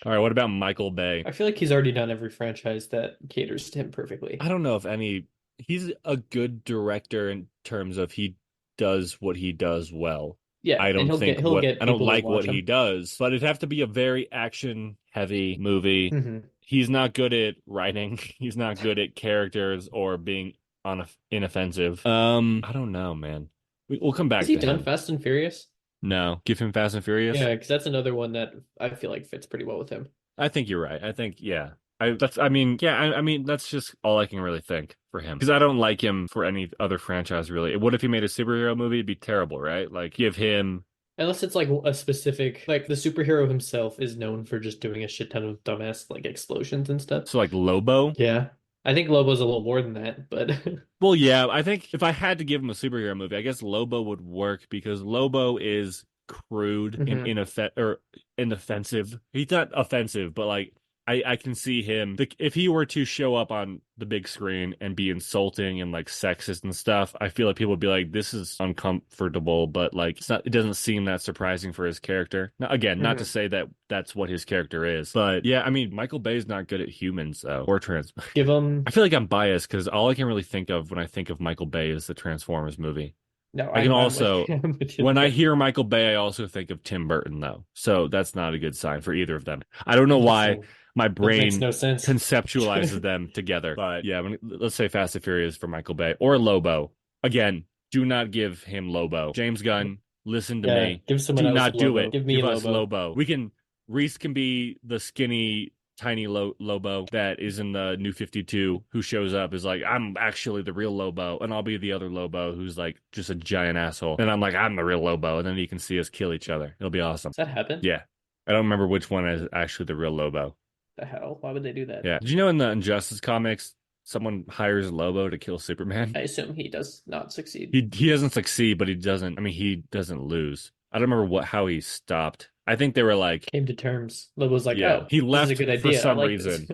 All right, what about Michael Bay? I feel like he's already done every franchise that caters to him perfectly. I don't know if any he's a good director in terms of he does what he does well. Yeah, and he'll get I don't people to like what watch he him. does, but it'd have to be a very action heavy movie. Hmm. He's not good at writing. He's not good at characters or being on inoffensive. I don't know, man. We'll come Has back he to done him. Fast and Furious? No, give him Fast and Furious. Yeah, because that's another one that I feel like fits pretty well with him. I think you're right. I think yeah. I mean that's just all I can really think for him because I don't like him for any other franchise really. What if he made a superhero movie? It'd be terrible, right? Like give him Unless it's like a specific, like the superhero himself is known for just doing a shit ton of dumbass like explosions and stuff. so like Lobo. Yeah. I think Lobo's a little more than that, but Well, yeah, I think if I had to give him a superhero movie, I guess Lobo would work because Lobo is crude and hmm. inoffensive. He's not offensive, but like I can see him if he were to show up on the big screen and be insulting and like sexist and stuff, I feel like people would be like, this is uncomfortable, but like it doesn't seem that surprising for his character. Now, again, not to Hmm. say that that's what his character is, but yeah, I mean, Michael Bay's not good at humans though, or trans. Give I him. feel like I'm biased because all I can really think of when I think of Michael Bay is the Transformers movie. No, I can I'm with also, I'm with you when I there. hear Michael Bay, I also think of Tim Burton, though. So that's not a good sign for either of them. I don't know why Listen, my that makes brain no sense. conceptualizes them together. But yeah, let's say Fast and Furious for Michael Bay or Lobo. Again, do not give him Lobo. James Gunn, listen to Yeah, me. give someone Do else not do Lobo. it. Give me Give us Lobo. Lobo. Rhys can be the skinny tiny Lobo that is in the New 52 who shows up is like, I'm actually the real Lobo, and I'll be the other Lobo who's like just a giant asshole. And I'm like, I'm the real Lobo, and then you can see us kill each other. It'll be awesome. Does that happen? Yeah. I don't remember which one is actually the real Lobo. The hell? Why would they do that? Yeah. Did you know in the Injustice comics, someone hires Lobo to kill Superman? I assume he does not succeed. He doesn't succeed, but he doesn't. I mean, he doesn't lose. I don't remember how he stopped. I think they were like, Came to terms. Lobo's like, yeah, oh, he this is a left good for idea. I some like this. reason.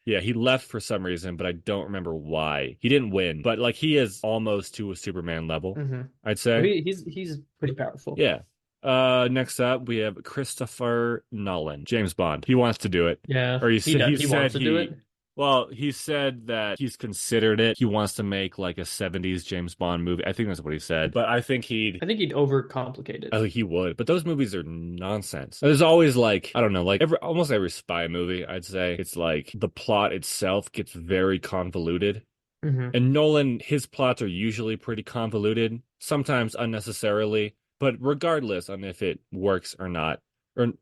Yeah, he left for some reason, but I don't remember why. He didn't win, but like he is almost to a Superman level, Hmm. I'd Well, say. he's pretty powerful. Yeah. Next up we have Christopher Nolan, James Bond. He wants to do it, Yeah, or he does. he He said wants to do he. it. Well, he said that he's considered it. He wants to make like a 70s James Bond movie. I think that's what he said. But I think he'd overcomplicate I it. think he would. But those movies are nonsense. There's always like, I don't know, like almost every spy movie, I'd say, it's like the plot itself gets very convoluted. Hmm. And Nolan, his plots are usually pretty convoluted, sometimes unnecessarily, but regardless on if it works or not, or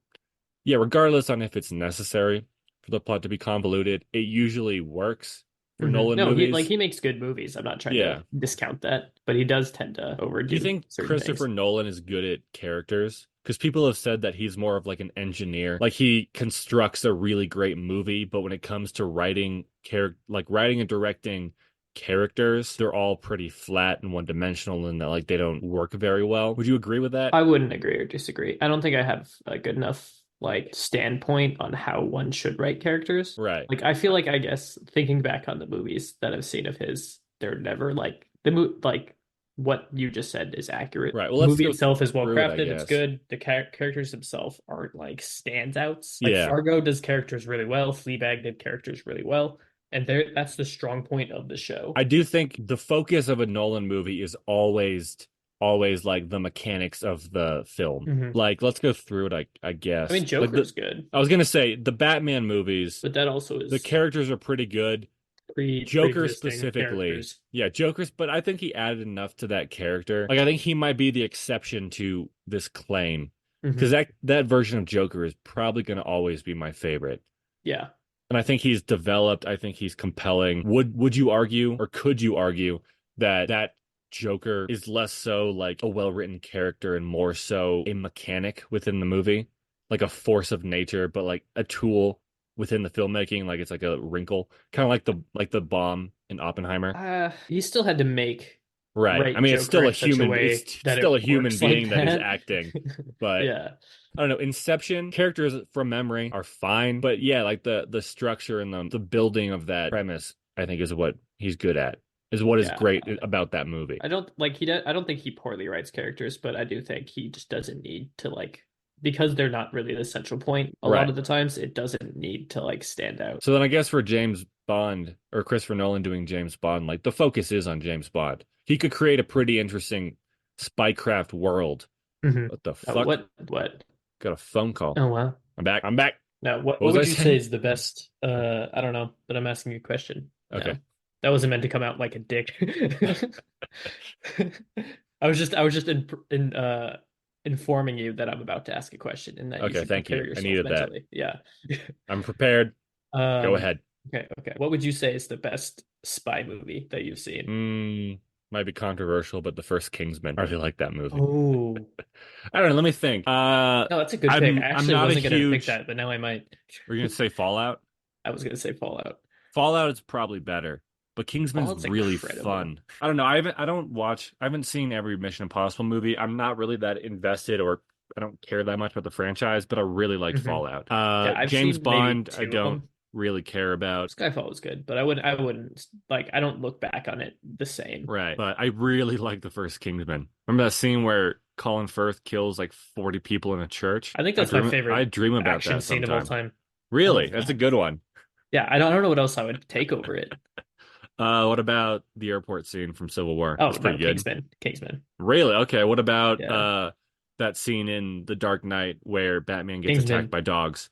yeah, regardless on if it's necessary for the plot to be convoluted, it usually works for Hmm. Nolan No, movies. he makes good movies. I'm not trying Yeah. to discount that, but he does tend to Do you overdo think certain Christopher things. Nolan is good at characters? Because people have said that he's more of like an engineer. Like he constructs a really great movie, but when it comes to writing and directing characters, they're all pretty flat and one-dimensional and that like they don't work very well. Would you agree with that? I wouldn't agree or disagree. I don't think I have a good enough like standpoint on how one should write characters. Right. Like I feel like I guess thinking back on the movies that I've seen of his, they're never like like what you just said is accurate. Right. Well, The let's movie go itself is well through it, I crafted, it's guess. good. The characters themselves aren't like standouts. Like Yeah. Fargo does characters really well, Fleabag did characters really well, and that's the strong point of the show. I do think the focus of a Nolan movie is always like the mechanics of the film. Hmm. Like let's go through it I I guess. mean, Like the Joker's good, I was gonna say the Batman movies, but that also the is characters are pretty good. Joker pre-existing specifically. characters. Yeah, Joker's, but I think he added enough to that character. Like I think he might be the exception to this claim. Because Hmm. that version of Joker is probably gonna always be my favorite. Yeah. And I think he's developed. I think he's compelling. Would you argue, or could you argue that Joker is less so like a well-written character and more so a mechanic within the movie, like a force of nature, but like a tool within the filmmaking, like it's like a wrinkle, kind of like the bomb in Oppenheimer. He still had to make Right. I write mean, Joker in such a it's way that still it a human works like being that is that. acting, but Yeah. I don't know. Inception characters from memory are fine, but yeah, like the structure and the building of that premise, I think is what he's good at. Is what is Yeah. great about that movie. I don't like I don't think he poorly writes characters, but I do think he just doesn't need to like because they're not really the central point a lot Right. of the times, it doesn't need to like stand out. So then I guess for James Bond or Christopher Nolan doing James Bond, like the focus is on James Bond. He could create a pretty interesting spycraft world. Hmm. What the fuck? What? Got a phone call. Oh wow. I'm back. I'm back. Now, What what was I would you say saying? is the best? I don't know, but I'm asking you a question Okay. now. That wasn't meant to come out like a dick. I was just informing you that I'm about to ask a question and that you Okay, should thank prepare you. I yourself needed that. mentally. Yeah. I'm prepared. Go Um, ahead. okay. What would you say is the best spy movie that you've seen? Mm, might be controversial, but the first Kingsman. I really like that movie. Oh, I don't know. Let me think. no, that's a good pick. I I'm actually not a wasn't gonna pick huge. that, but now I might. We're gonna say Fallout. I was gonna say Fallout. Fallout is probably better, but Kingsman's Fallout's really incredible. fun. I don't know. I don't watch. I haven't seen every Mission Impossible movie. I'm not really that invested, or I don't care that much about the franchise. But I really liked Hmm. Fallout. Yeah, I've James seen maybe Bond. I two of don't them. really care about. Skyfall was good, but I wouldn't like. I don't look back on it the same. Right, but I really like the first Kingsman. Remember that scene where Colin Firth kills like 40 people in a church? I think that's my I favorite dream about action that scene of all sometimes. time. I Really? love That's a that. good one. Yeah, I don't know what else I would take over it. What about the airport scene from Civil War? Oh That's pretty no, good. Kingsman, Kingsman. Really? Okay. What about Yeah, that scene in The Dark Knight where Batman gets attacked Kingsman. by dogs?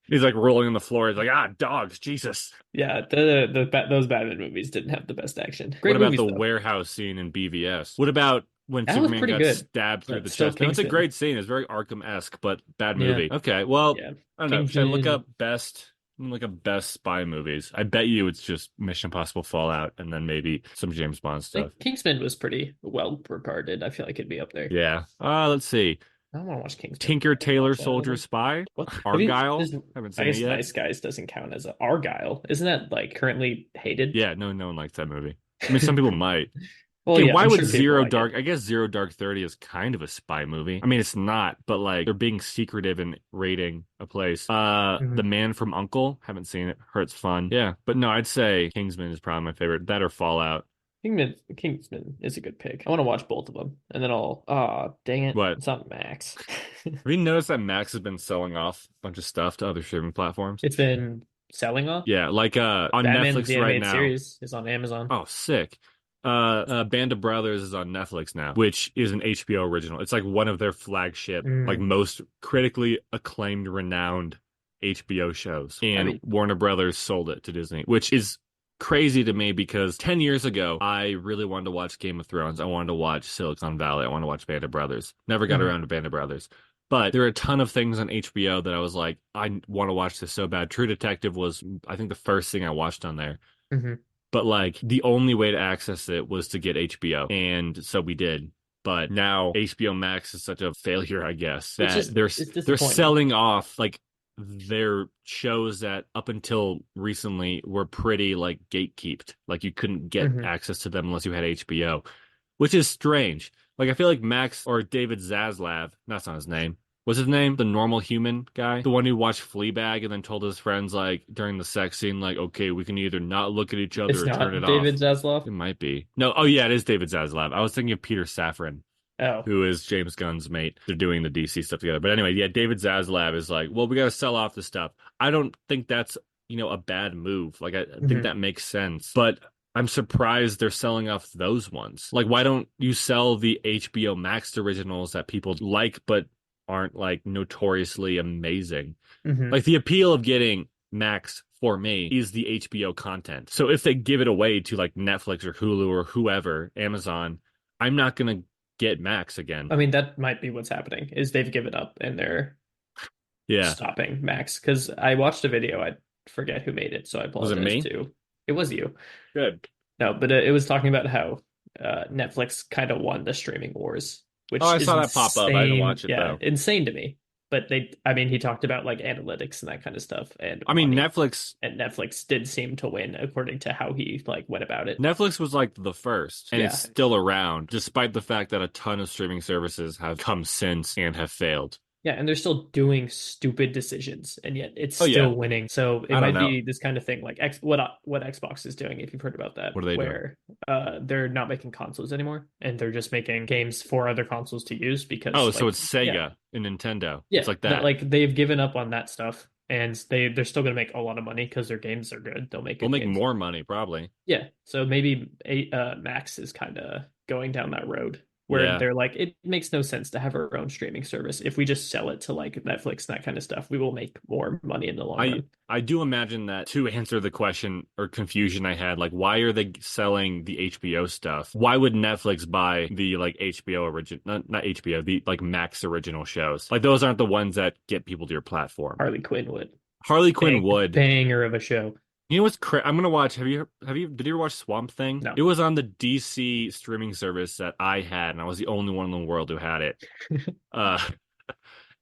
He's like rolling on the floor. He's like, ah, dogs, Jesus. Yeah, those Batman movies didn't have the best action. What Great about movies the though. warehouse scene in BVS? What about when That was Superman pretty got good, stabbed through the but still chest? No, it's a Kingsman. great scene. It's very Arkham-esque, but bad Yeah, movie. Okay, well, yeah, I don't know. Should I look Kingsman. up best? Look up best spy movies. I bet you it's just Mission Impossible Fallout and then maybe some James Bond I stuff. think Kingsman was pretty well regarded. I feel like it'd be up there. Yeah. Let's see. I don't want to watch Kingsman. Tinker I haven't Tailor watched that Soldier movie. Spy. What have you? Argyle. Haven't I seen it guess yet. Nice Guys doesn't count as a Argyle. Isn't that like currently hated? Yeah, no one likes that movie. I mean, some people might. Well, Again, yeah, why I'm would sure people Zero like it. Dark? I guess Zero Dark 30 is kind of a spy movie. I mean, it's not, but like they're being secretive and raiding a place. The Mhm. Man from Uncle. Haven't seen it. Heard it's fun. Yeah, but no, I'd say Kingsman is probably my favorite. That or Fallout. Kingsman is a good pick. I want to watch both of them, and then I'll. Ah, dang it, What? it's not Max. Have you noticed that Max has been selling off a bunch of stuff to other streaming platforms? It's been selling off. Yeah, like on Batman the Netflix right animated now. series is on Amazon. Oh, sick. Band of Brothers is on Netflix now, which is an HBO original. It's like one of their flagship, like Mm. most critically acclaimed, renowned HBO shows. I And mean, Warner Brothers sold it to Disney, which is crazy to me because 10 years ago, I really wanted to watch Game of Thrones. I wanted to watch Silicon Valley. I wanted to watch Band of Brothers. Never got mhm, around to Band of Brothers. But there are a ton of things on HBO that I was like, I want to watch this so bad. True Detective was, I think, the first thing I watched on there, mhm. but like the only way to access it was to get HBO. And so we did. But now HBO Max is such a failure, I guess, It's that just it's they're disappointing. selling off like their shows that up until recently were pretty like gatekeeped. Like you couldn't get Hmm. access to them unless you had HBO, which is strange. Like I feel like Max or David Zaslav, that's not his name. Was his name the normal human guy? The one who watched Fleabag and then told his friends like during the sex scene, like, okay, we can either not look at each other It's or turn not it David off. Zaslav. It might be. No, oh yeah, it is David Zaslav. I was thinking of Peter Safran, Oh, who is James Gunn's mate. They're doing the DC stuff together. But anyway, yeah, David Zaslav is like, well, we got to sell off the stuff. I don't think that's, a bad move. Like, I think hmm. that makes sense. But I'm surprised they're selling off those ones. Like, why don't you sell the HBO Max originals that people like but aren't like notoriously amazing? Hmm. Like, the appeal of getting Max for me is the HBO content. So if they give it away to like Netflix or Hulu or whoever, Amazon, I'm not gonna get Max again. I mean, that might be what's happening. Is they've given up and they're Yeah. stopping Max because I watched a video. I forget who made it, so I Was it apologize me? too. It was you. Good. No, but it was talking about how Netflix kind of won the streaming wars, Oh, which I is saw that pop up. I didn't insane. watch it Yeah, though. insane to me. But I mean, he talked about like analytics and that kind of stuff and I mean, money. Netflix And Netflix did seem to win according to how he like went about it. Netflix was like the first, and it's Yeah. still around, despite the fact that a ton of streaming services have come since and have failed. Yeah, and they're still doing stupid decisions, and yet it's Oh yeah. still winning. So it I don't might know. be this kind of thing, like what Xbox is doing, if you've heard about that, What are they doing? where they're not making consoles anymore, and they're just making games for other consoles to use Oh, because, so like, it's yeah, Sega and Nintendo. It's yeah, like that that. like they've given up on that stuff, and they're still gonna make a lot of money because their games are good. They'll make They'll good make games. more money, probably. Yeah, so maybe Max is kind of going down that road where Yeah. they're like, it makes no sense to have our own streaming service. If we just sell it to like Netflix and that kind of stuff, we will make more money in the long I run. I do imagine that to answer the question or confusion I had, like why are they selling the HBO stuff? Why would Netflix buy the like HBO origin not HBO, the like Max original shows? Like those aren't the ones that get people to your platform. Harley Quinn would Harley Quinn would. banger of a show. You know what's I'm gonna watch. Did you ever watch Swamp Thing? No. It was on the DC streaming service that I had, and I was the only one in the world who had it. Uh,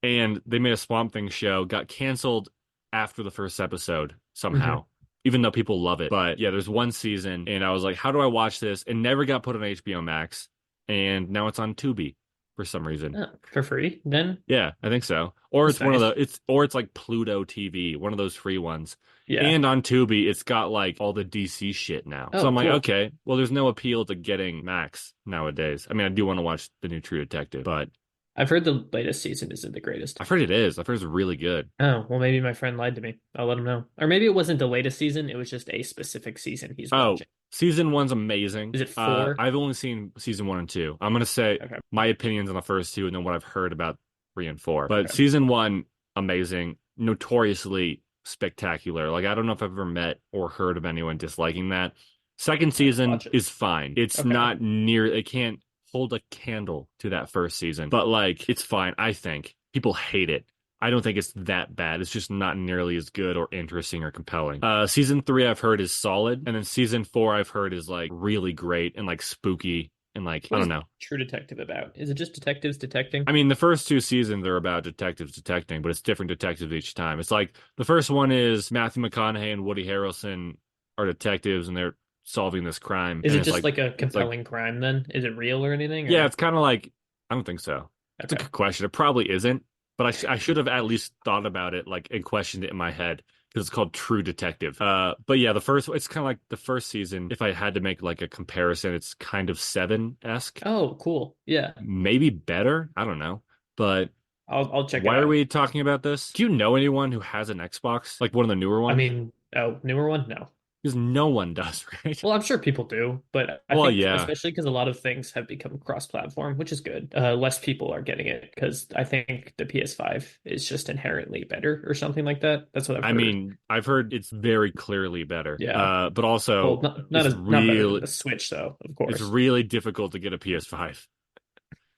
and they made a Swamp Thing show, got canceled after the first episode Hmm. somehow, even though people love it. But yeah, there's one season, and I was like, how do I watch this? It never got put on HBO Max, and now it's on Tubi for some reason. Oh, for free then? Yeah, I think so. Or That's it's one of nice. the it's like Pluto TV, one of those free ones. Yeah. And on Tubi, it's got like all the DC shit now. So Oh, I'm like, cool. okay, well, there's no appeal to getting Max nowadays. I mean, I do want to watch the new True Detective, but I've heard the latest season isn't the greatest. I've heard it is. I've heard it's really good. Oh, well, maybe my friend lied to me. I'll let him know. Or maybe it wasn't the latest season, it was just a specific season he's Oh, watching. season one's amazing. Is it four? I've only seen season one and two. I'm gonna say Okay. my opinions on the first two and then what I've heard about three and four. But Okay. season one, amazing, notoriously spectacular. Like I don't know if I've ever met or heard of anyone disliking that. Second I gotta season watch it. is fine. It's Okay. not near, it can't hold a candle to that first season, but like it's fine. I think people hate it. I don't think it's that bad. It's just not nearly as good or interesting or compelling. Season three I've heard is solid, and then season four I've heard is like really great and like spooky and like I What don't is know. True Detective about? Is it just detectives detecting? I mean, the first two seasons are about detectives detecting, but it's different detectives each time. It's like the first one is Matthew McConaughey and Woody Harrelson are detectives and they're solving this crime, Is and it just like a it's like compelling crime then? Is it real or anything? yeah, Or it's kind of like I don't think so. It's a okay. good question. It probably isn't, but I should have at least thought about it like and questioned it in my head because it's called True Detective. But yeah, the first it's kind of like the first season. If I had to make like a comparison, it's kind of Seven-esque, Oh, cool. Yeah. maybe better. I don't know, but I'll check it why are out. we talking about this? Do you know anyone who has an Xbox, like one of the newer I ones? mean, oh, newer one? No. Because no one does, right? Well, I'm sure people do, but I Well, think yeah. especially because a lot of things have become cross-platform, which is good. Less people are getting it because I think the PS5 is just inherently better or something like that. That's what I've I heard. mean, I've heard it's very clearly better. Yeah. But Well, also not better than the Switch though, of it's course. really difficult to get a PS5.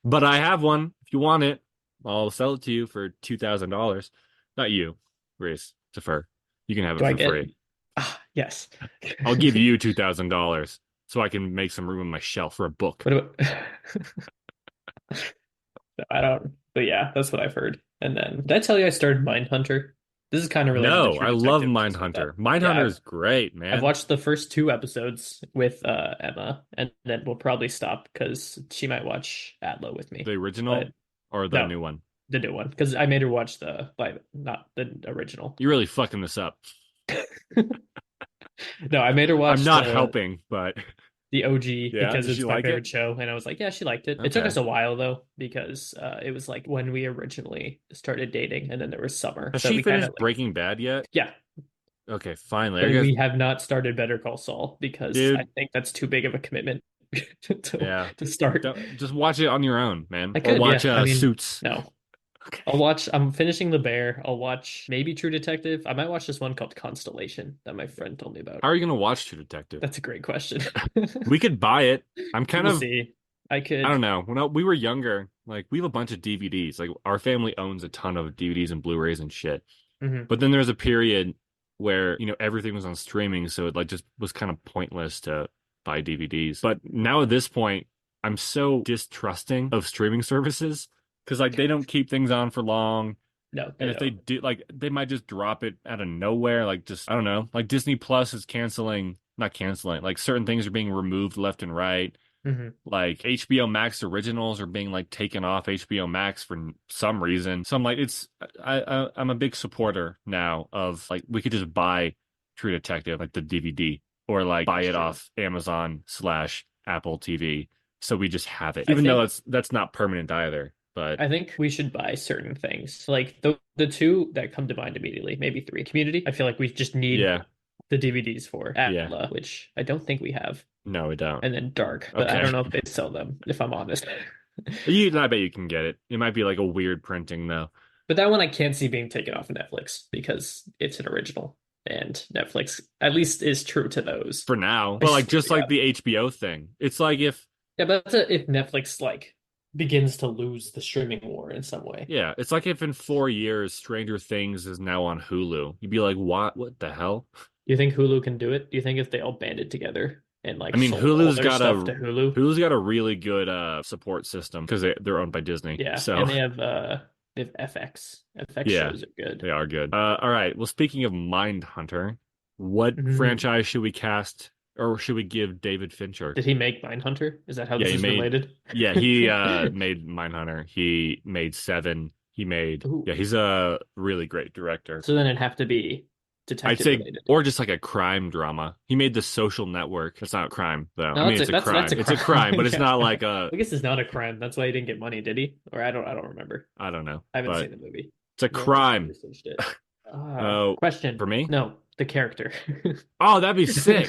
But I have one. If you want it, I'll sell it to you for $2,000. Not you, Rhys, to fur. You can have Do it I for get? free. Ah, yes. I'll give you $2,000 so I can make some room on my shelf for a book. What about? I don't. But yeah, that's what I've heard. And then did I tell you I started Mindhunter? This is kind of related to No, True I love Detective and stuff like that. Mindhunter. Yeah, Mindhunter is great, I've man. watched the first two episodes with Emma, and then we'll probably stop because she might watch Atla with me. The But original or the no, new one? the new one because I made her watch the like not the original. You're really fucking this up. No, I made her I'm watch not helping, but the OG yeah, because does she it's my like it? favorite show, and I was like, yeah, she liked it. It took Okay. us a while though because it was like when we originally started dating, and then there was summer Has that she we kind of finished like Breaking Bad yet? yeah. Okay, finally. I But guess, we have not started Better Call Saul because I dude, think that's too big of a commitment to yeah. to start. Just watch it on your own, man. I Or could, watch yeah. I mean, Suits. no. Okay. I'll watch. I'm finishing The Bear. I'll watch maybe True Detective. I might watch this one called Constellation that my friend told me about. How are you gonna watch True Detective? That's a great question. We could buy it. I'm kind We'll of, see. I I don't could. know. When we were younger, Like we have a bunch of DVDs. Like our family owns a ton of DVDs and Blu-rays and shit. Hmm. But then there's a period where, everything was on streaming, so it like just was kind of pointless to buy DVDs. But now at this point, I'm so distrusting of streaming services because like they don't keep things on for long. No, And they if they don't. do, like, they might just drop it out of nowhere. Like, just, I don't know. Like, Disney Plus is not canceling. Like, certain things are being removed left and right. Hmm. Like, HBO Max originals are being, like, taken off HBO Max for some reason. So I'm like, I'm a big supporter now of, like, we could just buy True Detective, like, the DVD, or, like, buy That's it true. off Amazon/Apple TV. So we just have it. I Even though think that's not permanent either. But I think we should buy certain things. Like the two that come to mind immediately, maybe three. Community. I feel like we just need yeah, the DVDs for yeah. Atla, which I don't think we have. No, we don't. And then Dark, but I Okay. don't know if they sell them, if I'm honest. I bet you can get it. It might be like a weird printing though. But that one I can't see being taken off of Netflix because it's an original. And Netflix at least is true to those. For now. I But like swear to just like God. the HBO thing. It's like if Yeah, but if Netflix like begins to lose the streaming war in some way. yeah, it's like if in 4 years Stranger Things is now on Hulu. You'd be like, what the hell? Do you think Hulu can do it? Do you think if they all banded together and I like mean sold all their stuff to Hulu? Hulu's got a really good support system because they're owned by Disney. Yeah, So and they have FX. FX yeah, shows are good. they are good. All right. Well, speaking of Mindhunter, what Mhm. franchise should we cast or should we give David Fincher? Did he make Mindhunter? Is that how Yeah, this he is made related? he made Mindhunter. He made Seven. Ooh. He's a really great director. So then it'd have to be I'd detective say related. or just like a crime drama. He made The Social Network. It's not a crime though. I No, mean it's a that's crime. a It's a crime. crime, but it's Yeah. not like a I guess it's not a crime. That's why he didn't get money, did he? Or I don't remember. I don't know, I haven't but seen the movie, it's a nor have I crime. researched it. Oh, Question. for me? No, the character. Oh, that'd be sick.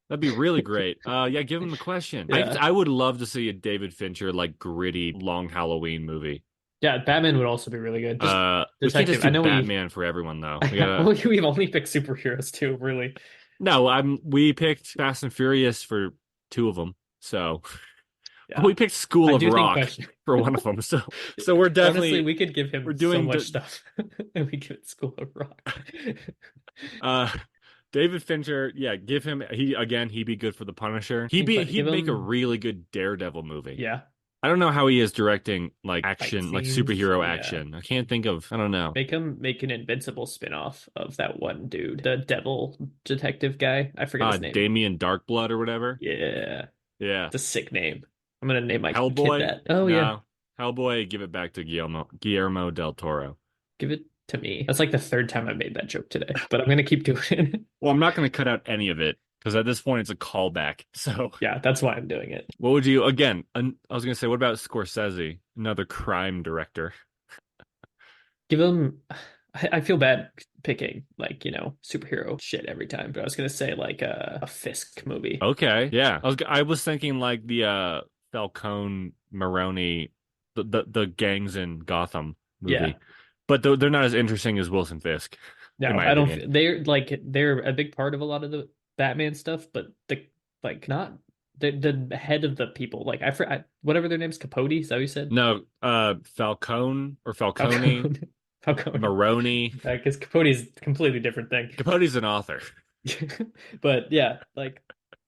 That'd be really great. Yeah, give him the question. Yeah. I would love to see a David Fincher like gritty long Halloween movie. Yeah, Batman would also be really good. Just We can't just detective. I do know we Batman for everyone though. We gotta we've only picked superheroes too, really. No, we picked Fast and Furious for two of them. So Yeah. we picked School I of do think Rock question. for one of them. So we're Honestly, definitely we could give we're him so doing much stuff and we give it School of Rock. uh David Fincher, yeah, give him he'd be good for the Punisher. Give He'd make a him, really good Daredevil movie. yeah, I don't know how he is directing like fight action, like scenes. superhero Yeah. action. I can't think of I don't know. Make him make an Invincible spin-off of that one dude, the devil detective guy. I forget his name. Damien Darkblood or whatever. Yeah. Yeah. It's a sick name. I'm gonna name my kid Hellboy? that. Oh yeah. No. Hellboy, give it back to Guillermo del Toro. Give it to me. That's like the third time I made that joke today, but I'm gonna keep doing it. Well, I'm not going to cut out any of it because at this point it's a callback. So, Yeah, that's why I'm doing it. what would you again? I was going to say, what about Scorsese, another crime director? Give him. I feel bad picking like, superhero shit every time, but I was gonna say like a Fisk movie. Okay, yeah. I was thinking like the Falcone Maroni, the gangs in Gotham Yeah. movie, but they're not as interesting as Wilson Fisk, in No, my I don't. opinion. They're a big part of a lot of the Batman stuff, but the like not the head of the people. Like whatever their names, Capote. Is that what you said? No, Falcone or Falcone Falcone. Falcone. Maroni. Because Capote is a completely different thing. Capote's an author. But yeah, like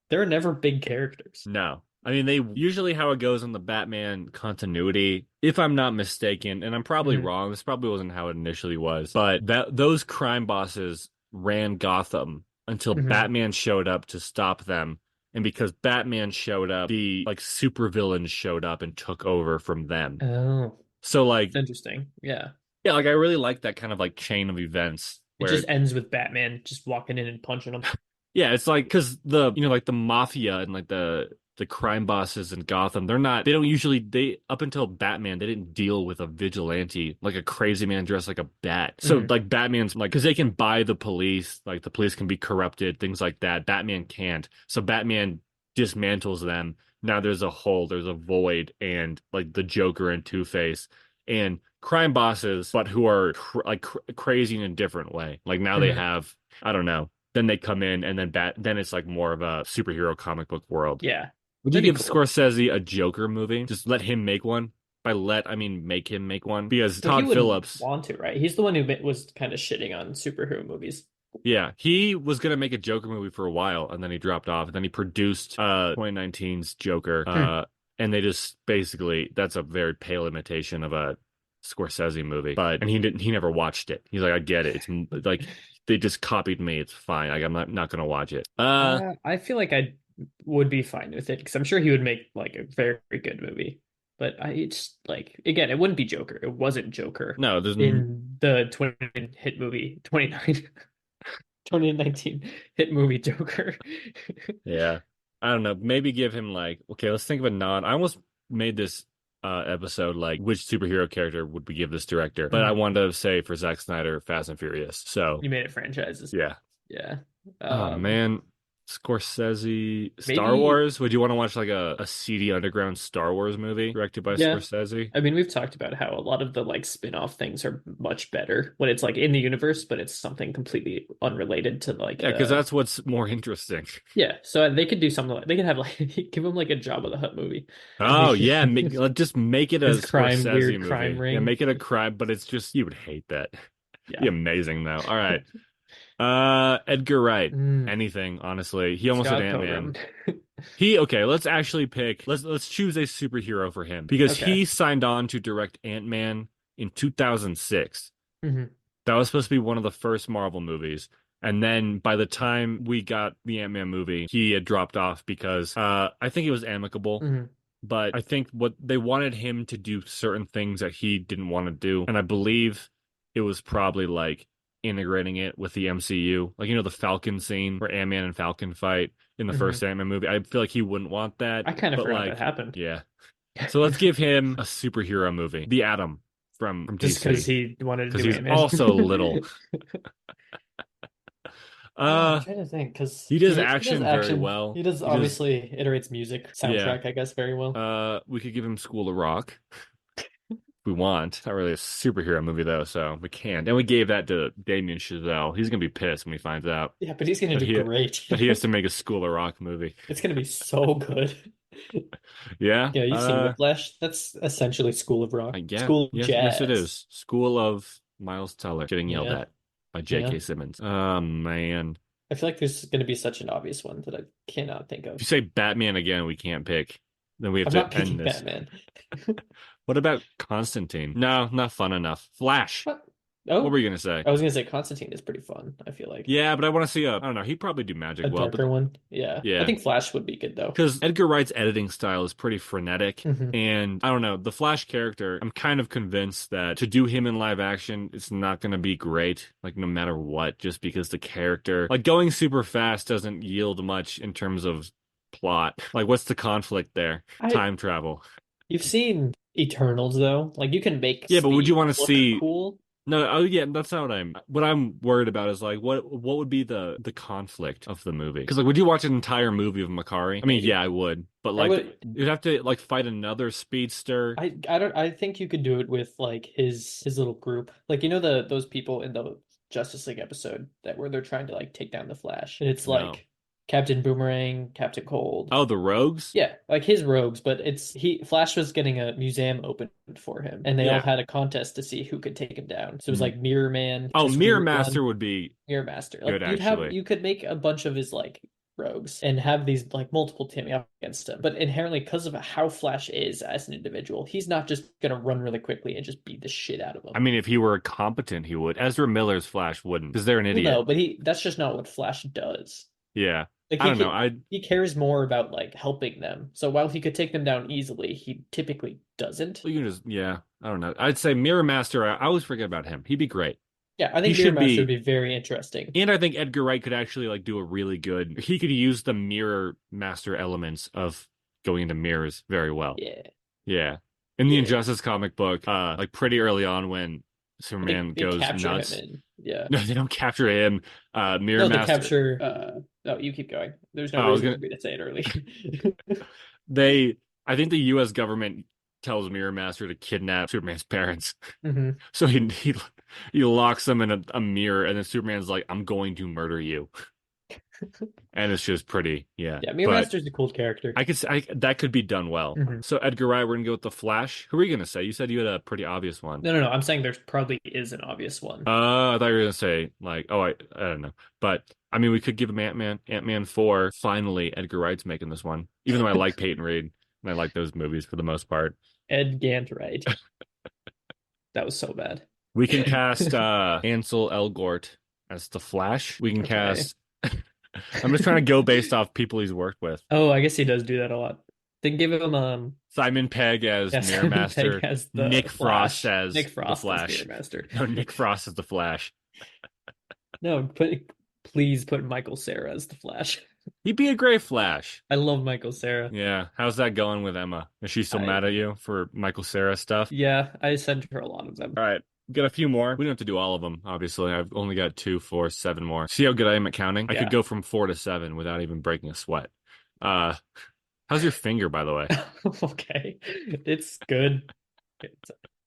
they're never big characters. No. I mean, they usually how it goes in the Batman continuity, if I'm not mistaken, and I'm probably Mhm. wrong, this probably wasn't how it initially was, but that those crime bosses ran Gotham until Mhm. Batman showed up to stop them. And because Batman showed up, the like supervillains showed up and took over from them. Oh, So like it's interesting. Yeah. yeah, like I really like that kind of like chain of events It where just ends with Batman just walking in and punching them. yeah, it's like because like the mafia and like the crime bosses in Gotham, they don't usually they up until Batman, they didn't deal with a vigilante like a crazy man dressed like a bat. So Mhm. like Batman's like because they can buy the police, like the police can be corrupted, things like that. Batman can't. So Batman dismantles them. Now there's a void, and like the Joker and Two-Face and crime bosses, but who are crazy in a different way. Like now they Mhm. have I don't know then they come in and then then it's like more of a superhero comic book world. Yeah. Would you That'd be give cool. Scorsese a Joker movie? Just let him make one. By let, I mean make him make one. Because But he Todd wouldn't Phillips, want to, right? He's the one who was kind of shitting on superhero movies. yeah, he was gonna make a Joker movie for a while, and then he dropped off. And then he produced 2019's Joker. Hmm. And they just basically that's a very pale imitation of a Scorsese movie. But and he never watched it. He's like, I get it. Like they just copied me. It's fine. Like I'm not gonna watch it. I feel like I would be fine with it because I'm sure he would make like a very good movie. But it's like again, it wouldn't be Joker. It wasn't Joker No, in the 20 hit movie 29 2019 hit movie Joker. yeah. I don't know. Maybe give him like okay, let's think of a nod. I almost made this episode like which superhero character would we give this director? But I Mhm. wanted to say for Zack Snyder, Fast and Furious. So You made it franchises. yeah. Yeah. Oh Um, man. Scorsese Star maybe Wars? Would you want to watch like a seedy underground Star Wars movie directed by yeah. Scorsese? I mean, we've talked about how a lot of the like spin-off things are much better when it's like in the universe, but it's something completely unrelated to like Yeah, because that's what's more interesting. yeah. So they could do something like they could have like give him like a Jabba the Hutt movie and Oh yeah, just make it a his crime Scorsese weird crime movie. Yeah, ring. make it a crime, but it's just you would hate that. Be Yeah. amazing though. All right. Edgar Wright. Mm, Anything, honestly. He almost did Scott Ant-Man. Pilgrim. He okay, let's actually pick let's choose a superhero for him because Okay. he signed on to direct Ant-Man in 2006. Hmm. That was supposed to be one of the first Marvel movies. And then by the time we got the Ant-Man movie, he had dropped off because I think it was amicable, Hmm. but I think what they wanted him to do certain things that he didn't want to do. And I believe it was probably like integrating it with the MCU. Like, the Falcon scene where Ant-Man and Falcon fight in the Hmm. first Ant-Man movie. I feel like he wouldn't want that. I kind of But forgot that like, happened. yeah. So let's give him a superhero movie. The Atom from Just because DC. he wanted to Because do he's Ant-Man. also little. I'm Uh trying to think because he does he does action very action. well. He does He does obviously iterates music yeah. soundtrack, I guess, very well. We could give him School of Rock if we want. It's not really a superhero movie though, so we can't. And we gave that to Damien Chazelle. He's gonna be pissed when he finds out Yeah, but he's gonna that do great. he has to make a School of Rock movie. It's gonna be so good. Yeah. Yeah, you've seen Whiplash. That's essentially School of Rock, Yeah. School of Yes it Jazz. is. School of Miles Teller getting yelled Yeah, at by yeah. J.K. Simmons. Oh man. I feel like there's gonna be such an obvious one that I cannot think If you of. say Batman again, we can't pick. Then we have I'm to not end picking this. Batman. What about Constantine? No, not fun enough. Flash. What? What were Oh, you gonna say? I was gonna say Constantine is pretty fun, I feel like. Yeah, but I want to see I don't know, he'd probably do magic A well, but darker one. Yeah. I yeah. think Flash would be good though. Because Edgar Wright's editing style is pretty frenetic. Hmm. And I don't know, the Flash character, I'm kind of convinced that to do him in live action, it's not going to be great, like no matter what, just because the character, like going super fast doesn't yield much in terms of plot. Like, what's the conflict there? I Time travel. You've seen Eternals though. Like you can make Yeah, but would you speed want to look see cool. no, oh yeah, that's not what I'm worried about is like what would be the conflict of the movie? Because like would you watch an entire movie of Makari? I mean, Maybe. yeah, I would. But I like would you'd have to like fight another speedster. I don't I think you could do it with like his little group. Like those people in the Justice League episode that where they're trying to like take down the Flash. And it's No. like Captain Boomerang, Captain Cold. Oh, the rogues? Yeah, like his rogues, but it's he Flash was getting a museum opened for him, and they all Yeah. had a contest to see who could take him down. So it was Mhm. like Mirror Man, Oh, Mirror Christopher Master One, would be Mirror Master. Like good actually. you could make a bunch of his like rogues and have these like multiple teaming up against him. But inherently, because of how Flash is as an individual, he's not just gonna run really quickly and just beat the shit out of I them. mean, if he were competent, he would. Ezra Miller's Flash wouldn't, because they're an Well, idiot. no, but he that's just not what Flash does. Yeah. Like I don't know. I he cares more about like helping them. So while he could take them down easily, he typically doesn't. you can just yeah. I don't know. I'd say Mirror Master. I always forget about him. He'd be great. Yeah, I He think Mirror should Master would be. be very interesting. And I think Edgar Wright could actually like do a really good. He could use the Mirror Master elements of going into mirrors very well. Yeah, Yeah. In the yeah. Injustice comic book, like pretty early on when Superman They goes capture him nuts. in. Yeah. No, they don't capture him. Mirror No, they Master. capture. No, you keep going. There's no I was reason gonna. for me to say it early. They. I think the U.S. government tells Mirror Master to kidnap Superman's parents. Hmm. So he locks them in a mirror, and then Superman's like, "I'm going to murder you." and it's just pretty, yeah. Yeah, Mirror But Master's a cool character. that could be done well. Hmm. So Edgar Wright, we're gonna go with the Flash. Who are you gonna say? You said you had a pretty obvious one. No, no, no. I'm saying there probably is an obvious one. I thought you were gonna say like, oh, I don't know, but I mean, we could give him Ant-Man 4. Finally, Edgar Wright's making this one, even though I like Peyton Reed and I like those movies for the most part. Ed Gant. That was so bad. We can cast Ansel Elgort as the Flash. We can Okay. cast. I'm just trying to go based off people he's worked with. Oh, I guess he does do that a lot. Then give him Simon Pegg as yeah, Mirror Simon Pegg Master. as Nick the Frost Flash. as Nick the Frost as Mirror Flash. Master. No, Nick Frost as the Flash. No, please put Michael Cera as the Flash. He'd be a great Flash. I love Michael Cera. Yeah. How's that going with Emma? Is she still I mad at you for Michael Cera stuff? Yeah, I sent her a lot of All them. right. Got a few more. We don't have to do all of them, obviously. I've only got two, four, seven more. See how good I am at counting? I could Yeah. go from 4 to 7 without even breaking a sweat. Uh, how's your finger, by the way? Okay. It's good. It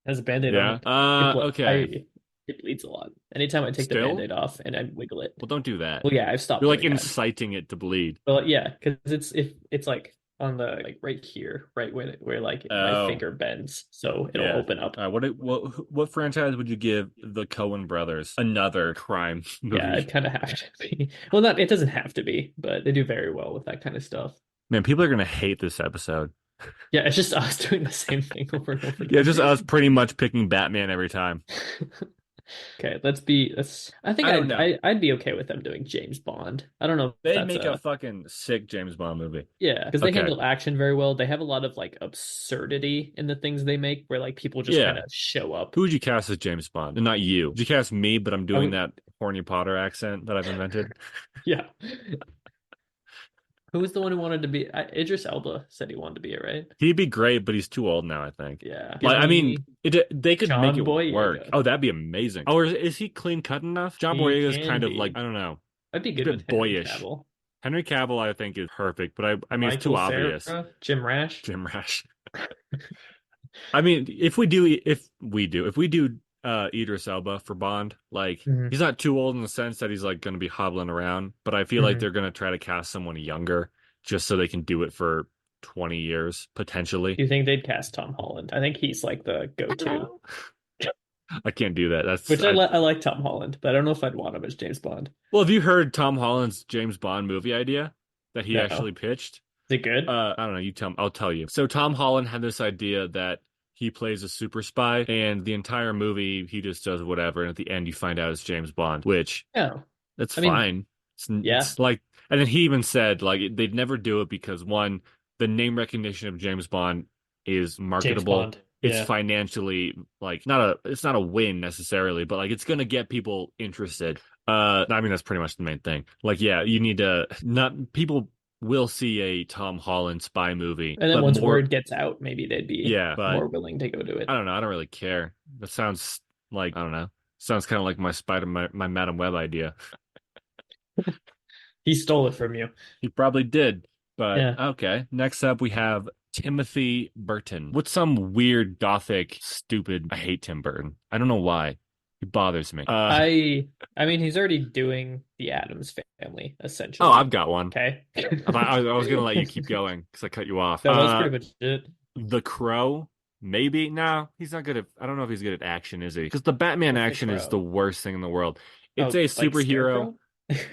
has a band-aid on Yeah. it. Okay. It bleeds a lot. Anytime I take the Still? band-aid off and I wiggle it. Well, don't do that. Well, yeah, I've You're stopped like doing that. inciting it to bleed. Well, yeah, because it's like on the like right here, right where like my Oh, finger bends, so it'll yeah. open up. What franchise would you give the Coen brothers? Another crime Yeah, movie. it kind of have to be. Well, not it doesn't have to be, but they do very well with that kind of stuff. Man, people are gonna hate this episode. Yeah, it's just us doing the same thing over and over Yeah, again. just us pretty much picking Batman every time. Okay, let's I think I don't know. I'd be okay with them doing James Bond. I don't know if They'd that's make a a fucking sick James Bond movie. yeah, because they Okay. handle action very well. They have a lot of like absurdity in the things they make where like people just kind Yeah. of show up. Who would you cast as James Bond? And not you. Would you cast me, but I'm I doing would that horny Potter accent that I've invented? yeah. Who was the one who wanted to be Idris Elba said he wanted to be it, right? He'd be great, but he's too old now, I think. Yeah. Give Like, I mean, me they could make John it work. Boyega. Oh, that'd be amazing. Oh, is he clean cut enough? John He Boyega's can kind of like, be. I don't know. I'd be He's a good with bit Henry boyish. Cavill. Henry Cavill, I think, is perfect, but I mean, it's too Michael obvious. Cera, Jim Rash. Jim Rash. I mean, if we do Idris Elba for Bond, like Hmm. he's not too old in the sense that he's like going to be hobbling around, but I feel like Hmm. they're going to try to cast someone younger just so they can do it for 20 years potentially. Do you think they'd cast Tom Holland? I think he's like the go-to. I can't do that. Which I like Tom Holland, but I don't know if I'd want him as James Bond. Well, have you heard Tom Holland's James Bond movie idea that he No. actually pitched? Is it good? I don't know. I'll tell you. So Tom Holland had this idea that he plays a super spy, and the entire movie he just does whatever, and at the end you find out it's James Bond, which Yeah. that's I mean, fine. yeah, It's like, and then he even said like they'd never do it because one, the name recognition of James Bond is James marketable. Bond. It's Yeah. financially like it's not a win necessarily, but like it's gonna get people interested. I mean that's pretty much the main thing. Like, yeah, you need to not people will see a Tom Holland spy movie, And then but once more, word gets out, maybe they'd be yeah, but more willing to go to I it. don't know. I don't really care. That sounds like I don't know. Sounds kind of like my Madam Web idea. He stole it from you. He probably did. But Yeah. okay. Next up, we have Timothy Burton. What's some weird gothic, stupid? I hate Tim Burton. I don't know why. He bothers me. I mean, he's already doing the Addams family, Oh, I've essentially. got one. Okay. I was gonna let you keep going because I cut you off. No, that was pretty much it. The Crow. Maybe. No, he's not good at. I don't know if he's good at action, is he? Because the Batman What's the action is the crow? worst thing in the world. It's Oh, a like superhero. Scarecrow?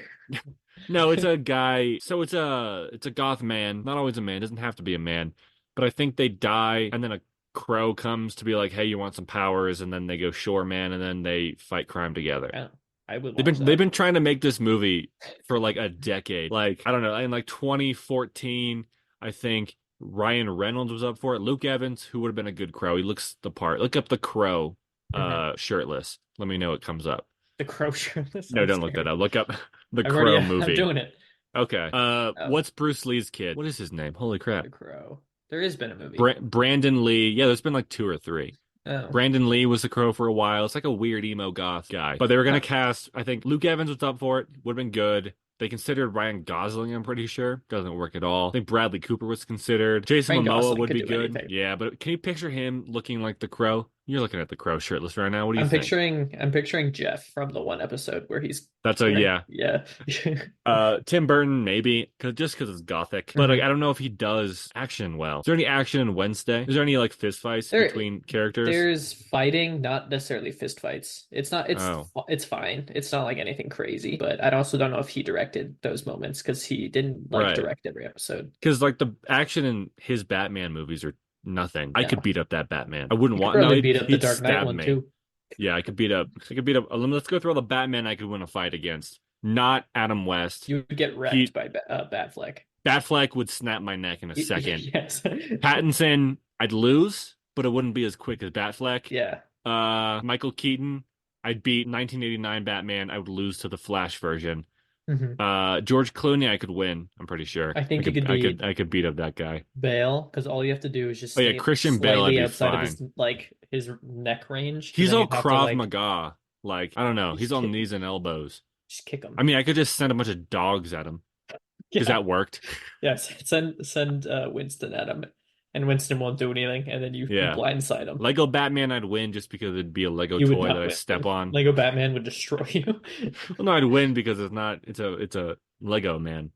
No, it's a guy. So it's a goth man. Not always a man. Doesn't have to be a man. But I think they die, and then a crow comes to be like, "Hey, you want some powers?" And then they go shore man, and then they fight crime together. Yeah, I would They've watch been they've that. been trying to make this movie for like a decade. Like I don't know, in like 2014, I think Ryan Reynolds was up for it. Luke Evans, who would have been a good crow. He looks the part. Look up the crow, Hmm. shirtless. Let me know what comes up. The Crow shirt. That No, sounds don't look that scary. up. Look up the I've already, Crow I'm movie. doing it. Okay. Oh, What's Bruce Lee's kid? What is his name? Holy crap. The Crow. There has been a movie. Brandon Lee. Yeah, there's been like two or three. Oh, Brandon Lee was the Crow for a while. It's like a weird emo goth guy. But they were gonna huh. cast, I think Luke Evans was up for it. Would have been good. They considered Ryan Gosling, I'm pretty sure. Doesn't work at all. I think Bradley Cooper was considered. Jason Ryan Momoa Gosling would could be do good. anything. Yeah, but can you picture him looking like the Crow? You're looking at the Crow shirtless right now. What do you I'm think? picturing Jeff from the one episode where he's That's a wearing, yeah. yeah. Tim Burton maybe, cause it's gothic. But like, hmm I don't know if he does action well. Is there any action in Wednesday? Is there any like fist fights There, between characters? there's fighting, not necessarily fist fights. It's not, Oh, it's fine. It's not like anything crazy, but I also don't know if he directed those moments because he didn't like right. direct every episode. Because like the action in his Batman movies are nothing. I could No, beat up that Batman. I wouldn't you could want. No, probably beat up the he'd Dark Knight stab one me. too. Yeah, I could beat up. I could beat up. Let's go through all the Batman I could win a fight against. Not Adam West. You would get wrecked He by Batfleck. Batfleck would snap my neck in a second. Yes. Pattinson, I'd lose, but it wouldn't be as quick as Batfleck. Yeah. Michael Keaton, I'd beat 1989 Batman. I would lose to the Flash version. hmm George Clooney, I could win. I'm pretty sure. I I think you could, could I could, beat I could beat up that guy. Bale because all you have to do is just Oh yeah, stay Christian Bale, I'd slightly be outside of fine. his like his neck range, and He's then all you have to Krav like Maga. Like, I don't know. He's just on kick, knees and elbows. just kick him. I mean, I could just send a bunch of dogs at him because Yeah. that worked. Yes. Send Winston at him, and Winston won't do anything, and then you Yeah. blindside him. Lego Batman, I'd win just because it'd be a Lego You would toy that not I win. step on. Lego Batman would destroy you. Well, no, I'd win because it's a Lego man.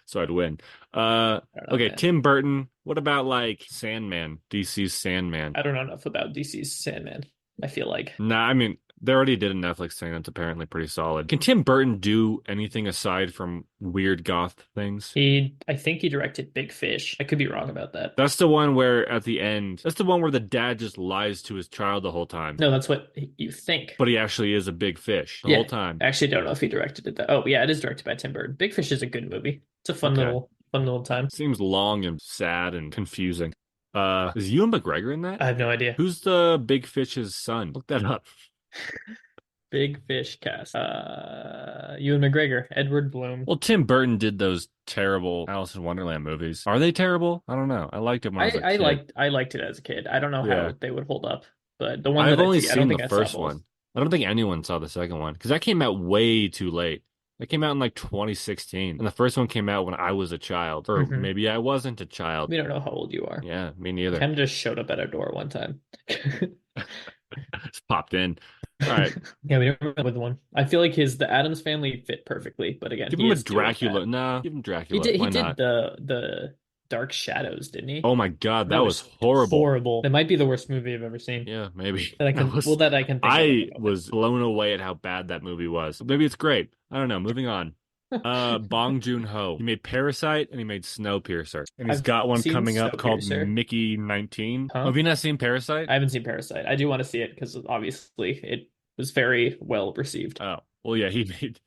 So I'd win. Uh, I don't know, okay, man. Tim Burton. What about like Sandman, DC's Sandman? I don't know enough about DC's Sandman. I feel like Nah, I mean, they already did a Netflix thing that's apparently pretty solid. Can Tim Burton do anything aside from weird goth things? I think he directed Big Fish. I could be wrong about that. That's the one where at the end, that's the one where the dad just lies to his child the whole time, No, that's what you think. but he actually is a big fish the whole Yeah, time. I actually don't know if he directed it. Oh, yeah, it is directed by Tim Burton. Big Fish is a good movie. It's a Okay. fun little time. Seems long and sad and confusing. Is Ewan McGregor in that? I have no idea. Who's the big fish's son? Look that up. Big Fish cast. Ewan McGregor, Edward Bloom. Well, Tim Burton did those terrible Alice in Wonderland movies. Are they terrible? I don't know. I liked it when I was a kid. I liked it as a kid. I don't know Yeah. how they would hold up, but the one I've that I only see, I don't seen the think I saw first both. one. I don't think anyone saw the second one because that came out way too late. That came out in like 2016, and the first one came out when I was a child, or hmm maybe I wasn't a child. We don't know how old you are. Yeah, me You neither. kind of just showed up at our door one time. Just popped in. All right, Yeah, we don't remember the one. I feel like the Adams family fit perfectly, but again, give he him a is doing Dracula. that. Nah, give him Dracula. He Why did not? the Dark Shadows, didn't he? Oh my God, that That was was horrible. horrible. That might be the worst movie I've ever seen. Yeah, maybe That I that can, well, was. that I can think of at the I moment. was blown away at how bad that movie was. Maybe it's great. I don't know. Moving on. Bong Joon-ho. He made Parasite and he made Snowpiercer. And he's I've got one seen coming up called Snowpiercer. Mickey 19. Oh, Huh? have you not seen Parasite? I haven't seen Parasite. I do want to see it because obviously it was very well received. Oh, well, yeah, he made.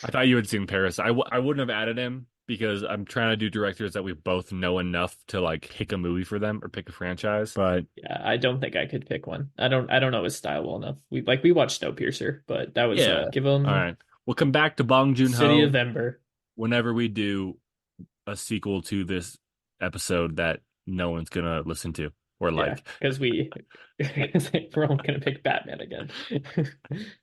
I thought you had seen Parasite. I wouldn't have added him because I'm trying to do directors that we both know enough to like pick a movie for them or pick a franchise. But Yeah, I don't think I could pick one. I don't know his style well enough. We watched Snowpiercer, but that was yeah, give all him right. We'll come back to Bong City of Joon-ho Ember. whenever we do a sequel to this episode that no one's gonna listen to or Yeah, like. because we're all gonna pick Batman again.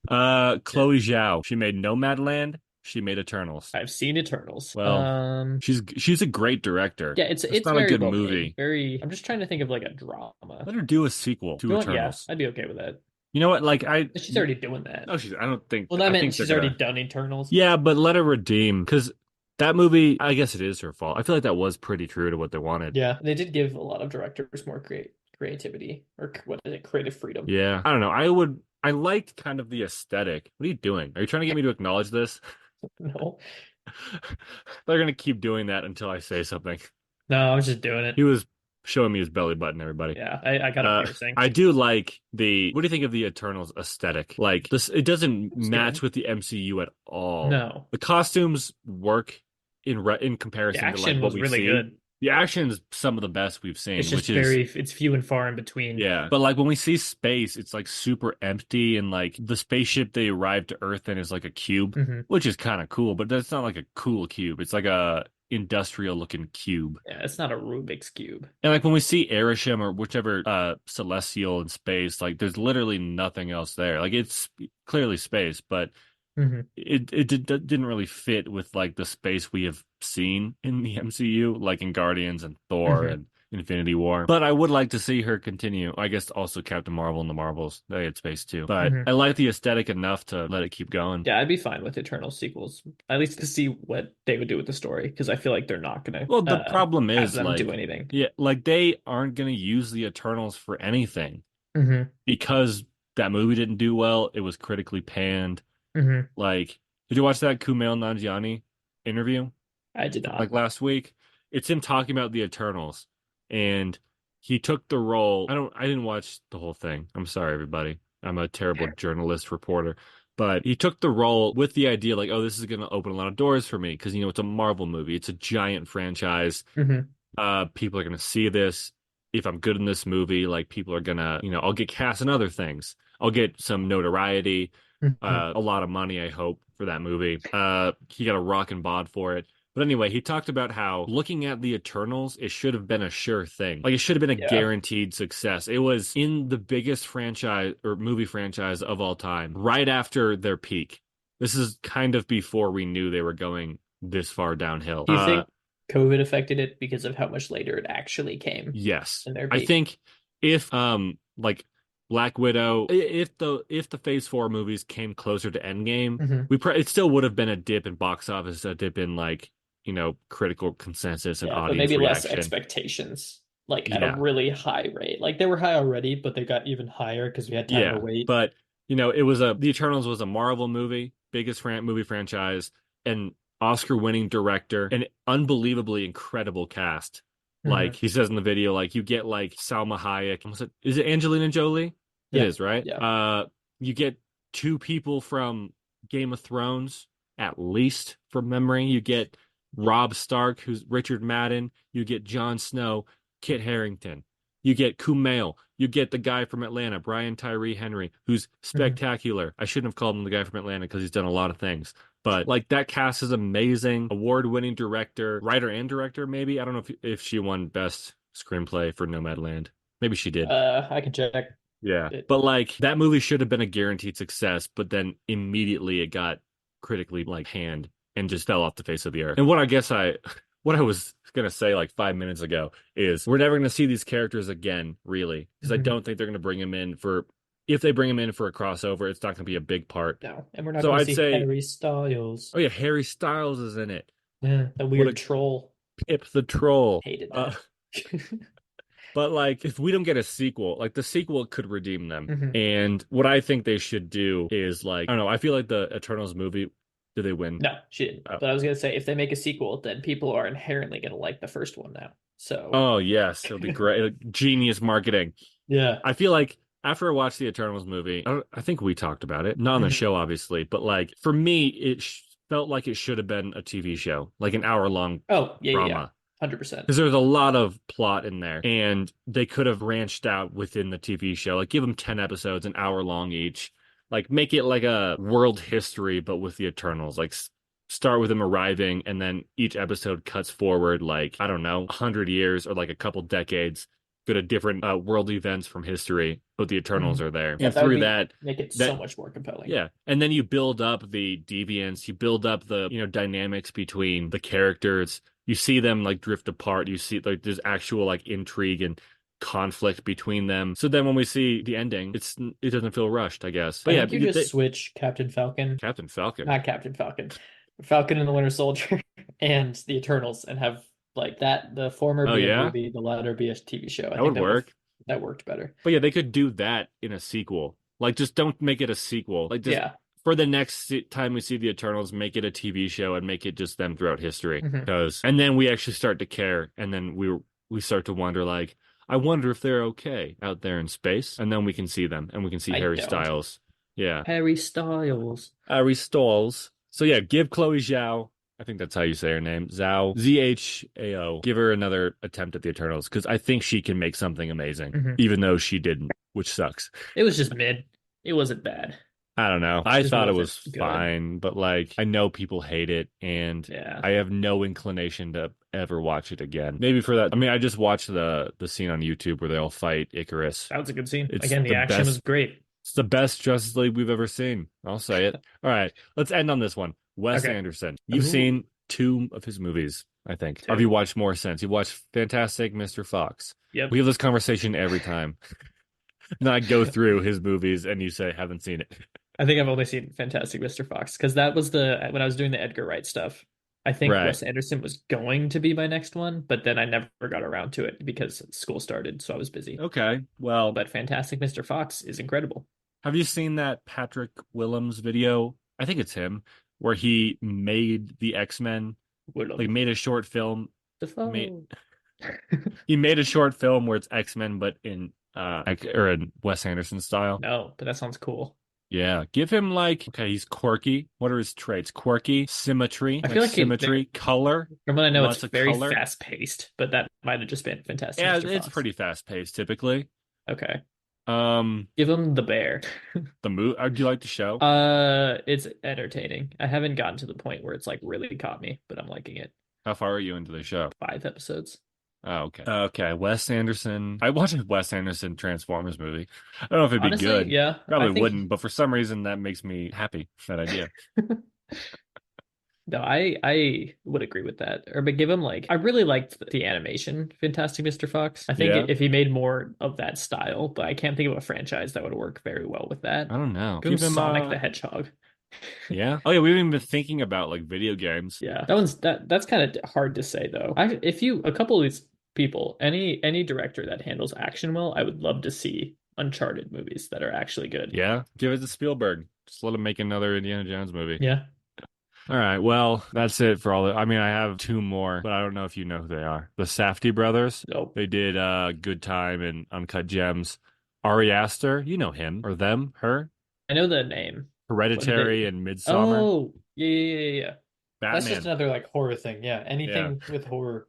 Yeah, Chloe Zhao. She made Nomadland. She made Eternals. I've seen Eternals. Well, she's a great director. Yeah, It's it's not a very good well made. movie. Very. I'm just trying to think of like a drama. Let her do a sequel You to know what? Yeah, Eternals. I'd be okay with that. You know what? Like She's already doing that. no, she's. I don't think. Well, I I meant think they're she's already gonna. done Eternals. Yeah, but let her redeem because that movie. I guess it is her fault. I feel like that was pretty true to what they wanted. Yeah, they did give a lot of directors more creativity or what is it, creative freedom. Yeah, I don't know. I would. I liked kind of the aesthetic. What are you doing? Are you trying to get me to acknowledge this? No, They're gonna keep doing that until I say something. no, I was just doing it. He was showing me his belly button, everybody. Yeah, I got a piercing. I do like the. What do you think of the Eternals aesthetic? Like this, it doesn't It's match good. with the MCU at all. No, The costumes work in the comparison to like action what was we really see. good. The action is some of the best we've It's seen, just which is it's few and far in between. yeah. But like when we see space, it's like super empty, and like the spaceship they arrive to Earth in is like a cube, hmm which is kind of cool. But that's not like a cool cube. It's like a industrial looking cube. Yeah, it's not a Rubik's cube. And like when we see Arishem or whichever celestial in space, like there's literally nothing else there. Like it's clearly space, but hmm didn't really fit with like the space we have seen in the MCU, like in Guardians and Thor, hmm and Infinity War. But I would like to see her continue. I guess also Captain Marvel and the Marvels. They had space too. But Hmm. I like the aesthetic enough to let it keep going. Yeah, I'd be fine with Eternal sequels, at least to see what they would do with the story, because I feel like they're not gonna Well, the problem have is them do like, anything. yeah, like they aren't gonna use the Eternals for anything Hmm. because that movie didn't do well. It was critically panned. Hmm. Like, did you watch that Kumail Nanjiani interview I did from like not. last week? It's him talking about the Eternals, and he took the role. I didn't watch the whole thing. I'm sorry, everybody. I'm a terrible journalist reporter. But he took the role with the idea like, oh, this is going to open a lot of doors for me because, it's a Marvel movie. It's a giant franchise. Hmm. People are gonna see this. If I'm good in this movie, like people are gonna, I'll get cast in other things. I'll get some notoriety, Hmm. a lot of money, I hope, for that movie. He got a rockin' bod for it. But anyway, he talked about how looking at the Eternals, it should have been a sure thing. Like it should have been a Yeah. guaranteed success. It was in the biggest franchise or movie franchise of all time, right after their peak. This is kind of before we knew they were going this far downhill. Do you think COVID affected it because of how much later it actually came Yes. in their I peak? think if like Black Widow, if the Phase 4 movies came closer to Endgame, Hmm. it still would have been a dip in box office, a dip in like, critical consensus and Yeah, but audience maybe less reaction. expectations, like at a Yeah. really high rate. Like they were high already, but they got even higher because we had time to Yeah. wait. But, The Eternals was a Marvel movie, biggest movie franchise, an Oscar-winning director, an unbelievably incredible cast. Like Hmm. he says in the video, like you get like Salma Hayek. Is it Angelina Jolie? It Yeah, is, right? yeah. You get two people from Game of Thrones, at least from memory. You get Rob Stark, who's Richard Madden. You get Jon Snow, Kit Harington. You get Kumail. You get the guy from Atlanta, Brian Tyree Henry, who's Hmm. spectacular. I shouldn't have called him the guy from Atlanta because he's done a lot of things. But like that cast is amazing. Award-winning director, writer and director, maybe. I don't know if she won best screenplay for Nomadland. Maybe she did. I can check Yeah. it. But like that movie should have been a guaranteed success, but then immediately it got critically like panned and just fell off the face of the earth. And what I was gonna say like 5 minutes ago is we're never gonna see these characters again, really, because I Hmm. don't think they're gonna bring him in for if they bring him in for a crossover, it's not gonna be a big part. No, and we're not So going to I'd see say, Harry Styles. oh yeah, Harry Styles is in it. Yeah, the What weird a troll. Pip the Troll. Hated Uh, that. But like, if we don't get a sequel, like the sequel could redeem them. Hmm. And what I think they should do is like, I don't know. I feel like the Eternals movie, did they win? No, she didn't. Oh, But I was gonna say if they make a sequel, then people are inherently gonna like the first one now. So oh yes, it'll be great. Genius marketing. yeah. I feel like after I watched the Eternals movie, I think we talked about it, not on the Hmm. show, obviously, but like for me, it felt like it should have been a TV show, like an hour-long Oh, yeah, yeah, yeah. drama. 100%. Because there's a lot of plot in there, and they could have branched out within the TV show. Like, give them 10 episodes, an hour long each. Like, make it like a world history, but with the Eternals. Like, start with them arriving, and then each episode cuts forward, like, I don't know, 100 years or like a couple decades, go to different world events from history, but the Hmm. Eternals are there. Yeah, And that would through be that, make it so that much more compelling. yeah. And then you build up the deviance, you build up the, dynamics between the characters. You see them like drift apart. You see like there's actual like intrigue and conflict between them. So then when we see the ending, it doesn't feel rushed, I guess. I But yeah, think you just switch Captain Falcon, Captain Falcon. not Captain Falcon, Falcon and the Winter Soldier, and the Eternals, and have like that the former Oh be a yeah, movie, the latter be a TV show. I that think would work. that worked better. But yeah, they could do that in a sequel. Like just don't make it a sequel. Like just Yeah. for the next time we see the Eternals, make it a TV show and make it just them throughout history. Hmm. And then we actually start to care, and then we start to wonder like, I wonder if they're okay out there in space, and then we can see them, and we can see I Harry don't. Styles. Yeah, Harry Styles. Harry Styles. So yeah, give Chloe Zhao. I think that's how you say her name. Zhao. Zhao. Give her another attempt at the Eternals because I think she can make something amazing, Hmm. even though she didn't, which sucks. It was just mid. It wasn't bad. I don't know. I Just thought it wasn't was good. fine, but like I know people hate it and Yeah. I have no inclination to ever watch it again. Maybe for that. I mean, I just watched the scene on YouTube where they all fight Icarus. That was a good scene. It's Again, the the action was best great. it's the best Justice League we've ever seen. I'll say it. All right, let's end on this one. Wes Okay. Anderson. You've Ooh. seen two of his movies. I think. Or have you Two. watched more since? You watched Fantastic Mr. Fox. We Yep. have this conversation every time. And I go through his movies and you say, haven't seen it. I think I've only seen Fantastic Mr. Fox because that was the when I was doing the Edgar Wright stuff. I think Right. Wes Anderson was going to be my next one, but then I never got around to it because school started, so I was busy. Okay. Well, But Fantastic Mr. Fox is incredible. have you seen that Patrick Willems video? I think it's him, where he made the X-Men, like Willem made a short film, made Dafoe. he made a short film where it's X-Men but in or in Wes Anderson style. No, but that sounds cool. Yeah, give him like okay, he's quirky. What are his traits? Quirky, symmetry, I like feel like symmetry, color, from what I know, it's lots of very color. fast paced, but that might have just been Fantastic Yeah, Mr. it's Fox. pretty fast paced typically. Okay. Um, Give him the bear. the movie. Do you like the show? It's entertaining. I haven't gotten to the point where it's like really caught me, but I'm liking it. How far are you into the show? 5 episodes. Oh, okay. Okay, Wes Anderson. I watched a Wes Anderson Transformers movie. I don't know if it'd be Honestly, good. yeah, I Probably think wouldn't, but for some reason that makes me happy. That idea. no, I would agree with that. Or but give him like I really liked the animation Fantastic Mr. Fox. I think Yeah. if he made more of that style, but I can't think of a franchise that would work very well with that. I don't know. Give him Give him Sonic the Hedgehog. yeah. Oh yeah, we haven't even been thinking about like video games. Yeah, that's kind of hard to say though. If you a couple of these people, any director that handles action well, I would love to see Uncharted movies that are actually good. Yeah. Give it to Spielberg. Just let him make another Indiana Jones movie. Yeah. All right. Well, that's it for all the I mean, I have two more, but I don't know if you know who they are. The Safdie brothers. Nope. They did Good Time and Uncut Gems. Ari Aster, you know him or them, her. I know the name. What did Hereditary they? and Midsummer. Oh, yeah. That's just Batman. another like horror thing. Yeah, Yeah. anything with horror.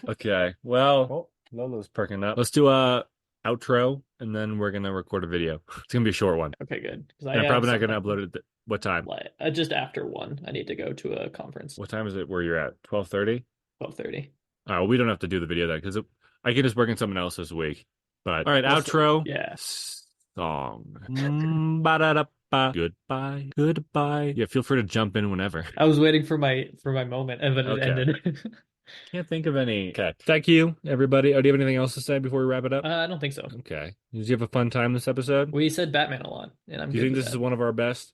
Okay. Well, oh, Lolo's perking up. Let's do a outro and then we're gonna record a video. It's gonna be a short one. Okay, good. Because I And I'm have probably not gonna something upload it. What time? like just after 1. I need to go to a conference. What time is it where you're at? 12:30? 12:30. Oh, we don't have to do the video then because I can just work on something else this week. But all right, We'll see. outro Yeah. song. Ba-da-da-ba. Goodbye. Goodbye. Yeah, feel free to jump in whenever. I was waiting for my moment and then it Okay. ended. Can't think of any. Okay. Thank you, everybody. Oh, do you have anything else to say before we wrap it up? I don't think so. Okay. Did you have a fun time this episode? We said Batman a lot, and I'm Do you good think with this is that. one of our best?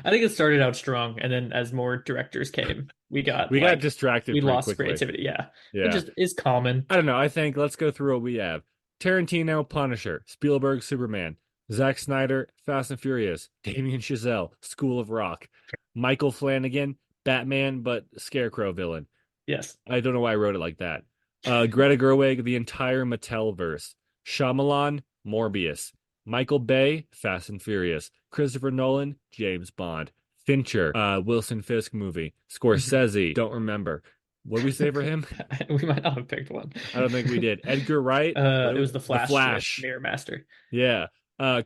I think it started out strong, and then as more directors came, We got distracted we pretty lost quickly. creativity. Yeah, it Yeah. just is common. I don't know. I think let's go through what we have. Tarantino, Punisher. Spielberg, Superman. Zack Snyder, Fast and Furious. Damien Chazelle, School of Rock. Michael Flanagan, Batman, but Scarecrow villain. Yes. I don't know why I wrote it like that. Greta Gerwig, the entire Mattelverse. Shyamalan, Morbius. Michael Bay, Fast and Furious. Christopher Nolan, James Bond. Fincher, Wilson Fisk movie. Scorsese, don't remember. What did we say for him? We might not have picked one. I don't think we did. Edgar Wright, It was the The Flash, Flash. Mirror Master, Yeah.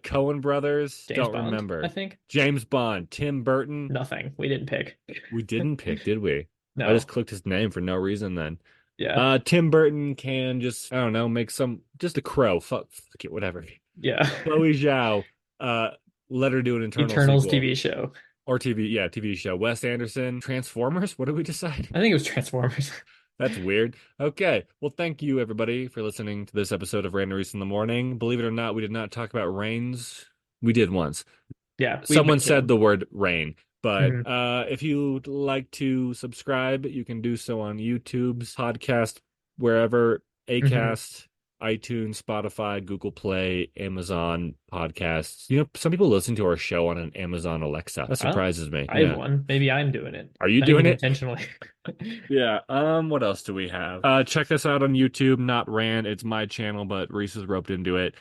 Cohen Brothers, James don't Bond, remember. I think. James Bond, Tim Burton. Nothing. We didn't pick. We didn't pick, did we? I just No. clicked his name for no reason then. Yeah. Tim Burton can just, I don't know, make just a crow. Fuck it, whatever. Yeah. Chloe Zhao, let her do an internal Eternals sequel. TV show. Or TV show. Wes Anderson, Transformers? What did we decide? I think it was Transformers. That's weird. Okay. Well, thank you, everybody, for listening to this episode of Rain and Reese in the Morning. Believe it or not, we did not talk about rains. We did once. Yeah. Someone said the word rain. But Mhm. if you'd like to subscribe, you can do so on YouTube's podcast, wherever, Mhm. Acast, iTunes, Spotify, Google Play, Amazon podcasts. You know, some people listen to our show on an Amazon Alexa. That Oh, surprises me. I have one. Maybe I'm doing it. Are you Not doing even it? intentionally. Yeah. What else do we have? Check this out on YouTube, not Rand. It's my channel, but Reese is roped into it.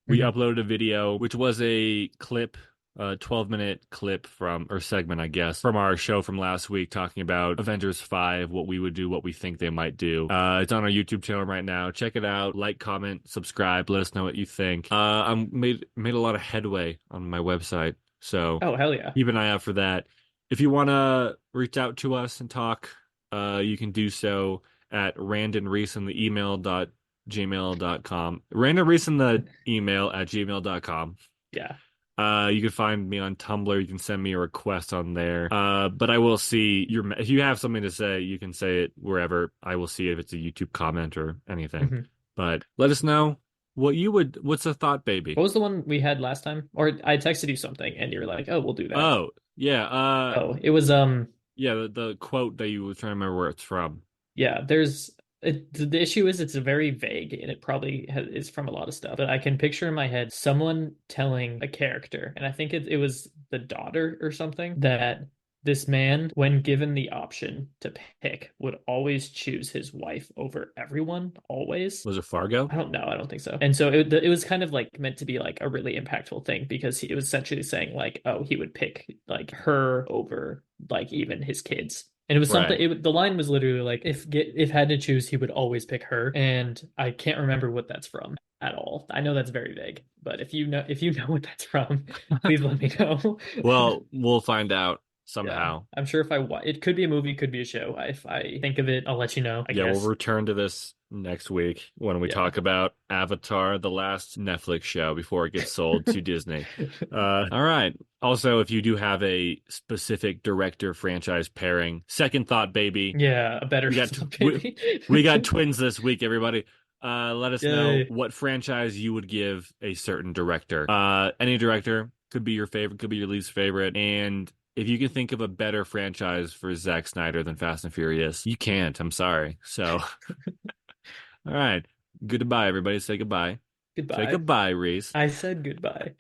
We Mhm. uploaded a video, which was a clip, a 12-minute clip or segment, I guess, from our show from last week talking about Avengers 5, what we would do, what we think they might do. It's on our YouTube channel right now. Check it out. Like, comment, subscribe. Let us know what you think. I'm made a lot of headway on my website, so Oh, hell yeah. keep an eye out for that. If you want to reach out to us and talk, you can do so at randandreese in the email.gmail.com. Randandreese in the email at gmail.com. Yeah. You can find me on Tumblr. You can send me a request on there. But I will see if you have something to say, you can say it wherever. I will see if it's a YouTube comment or anything. Mhm. But let us know what's a thought, baby? What was the one we had last time? Or I texted you something and you were like, "Oh, we'll do that." Oh, yeah, Oh, it was yeah, the quote that you were trying to remember where it's from. yeah, the issue is it's very vague and it probably is from a lot of stuff. But I can picture in my head someone telling a character, and I think it was the daughter or something, that this man, when given the option to pick, would always choose his wife over everyone, always. Was it Fargo? I don't know. I don't think so. And so it was kind of like meant to be like a really impactful thing because it was essentially saying like, oh, he would pick like her over like even his kids. And it was something. Right. The line was literally like, if had to choose, he would always pick her. And I can't remember what that's from at all. I know that's very vague, but if you know what that's from, please let me know. Well, we'll find out Yeah, somehow. I'm sure it could be a movie, could be a show. If I think of it, I'll let you know, I Yeah, we'll guess. return to this next week when we Yeah. talk about Avatar, the last Netflix show before it gets sold to Disney. All right. Also, if you do have a specific director franchise pairing, second thought, baby. Yeah, a better We got stuff, we, baby. we got twins this week, everybody. Let us know Yay. what franchise you would give a certain director. Any director could be your favorite, could be your least favorite, and if you can think of a better franchise for Zack Snyder than Fast and Furious, you can't. I'm sorry. So, all right. Goodbye, everybody. Say goodbye. Say Goodbye. goodbye, Reese. I said goodbye.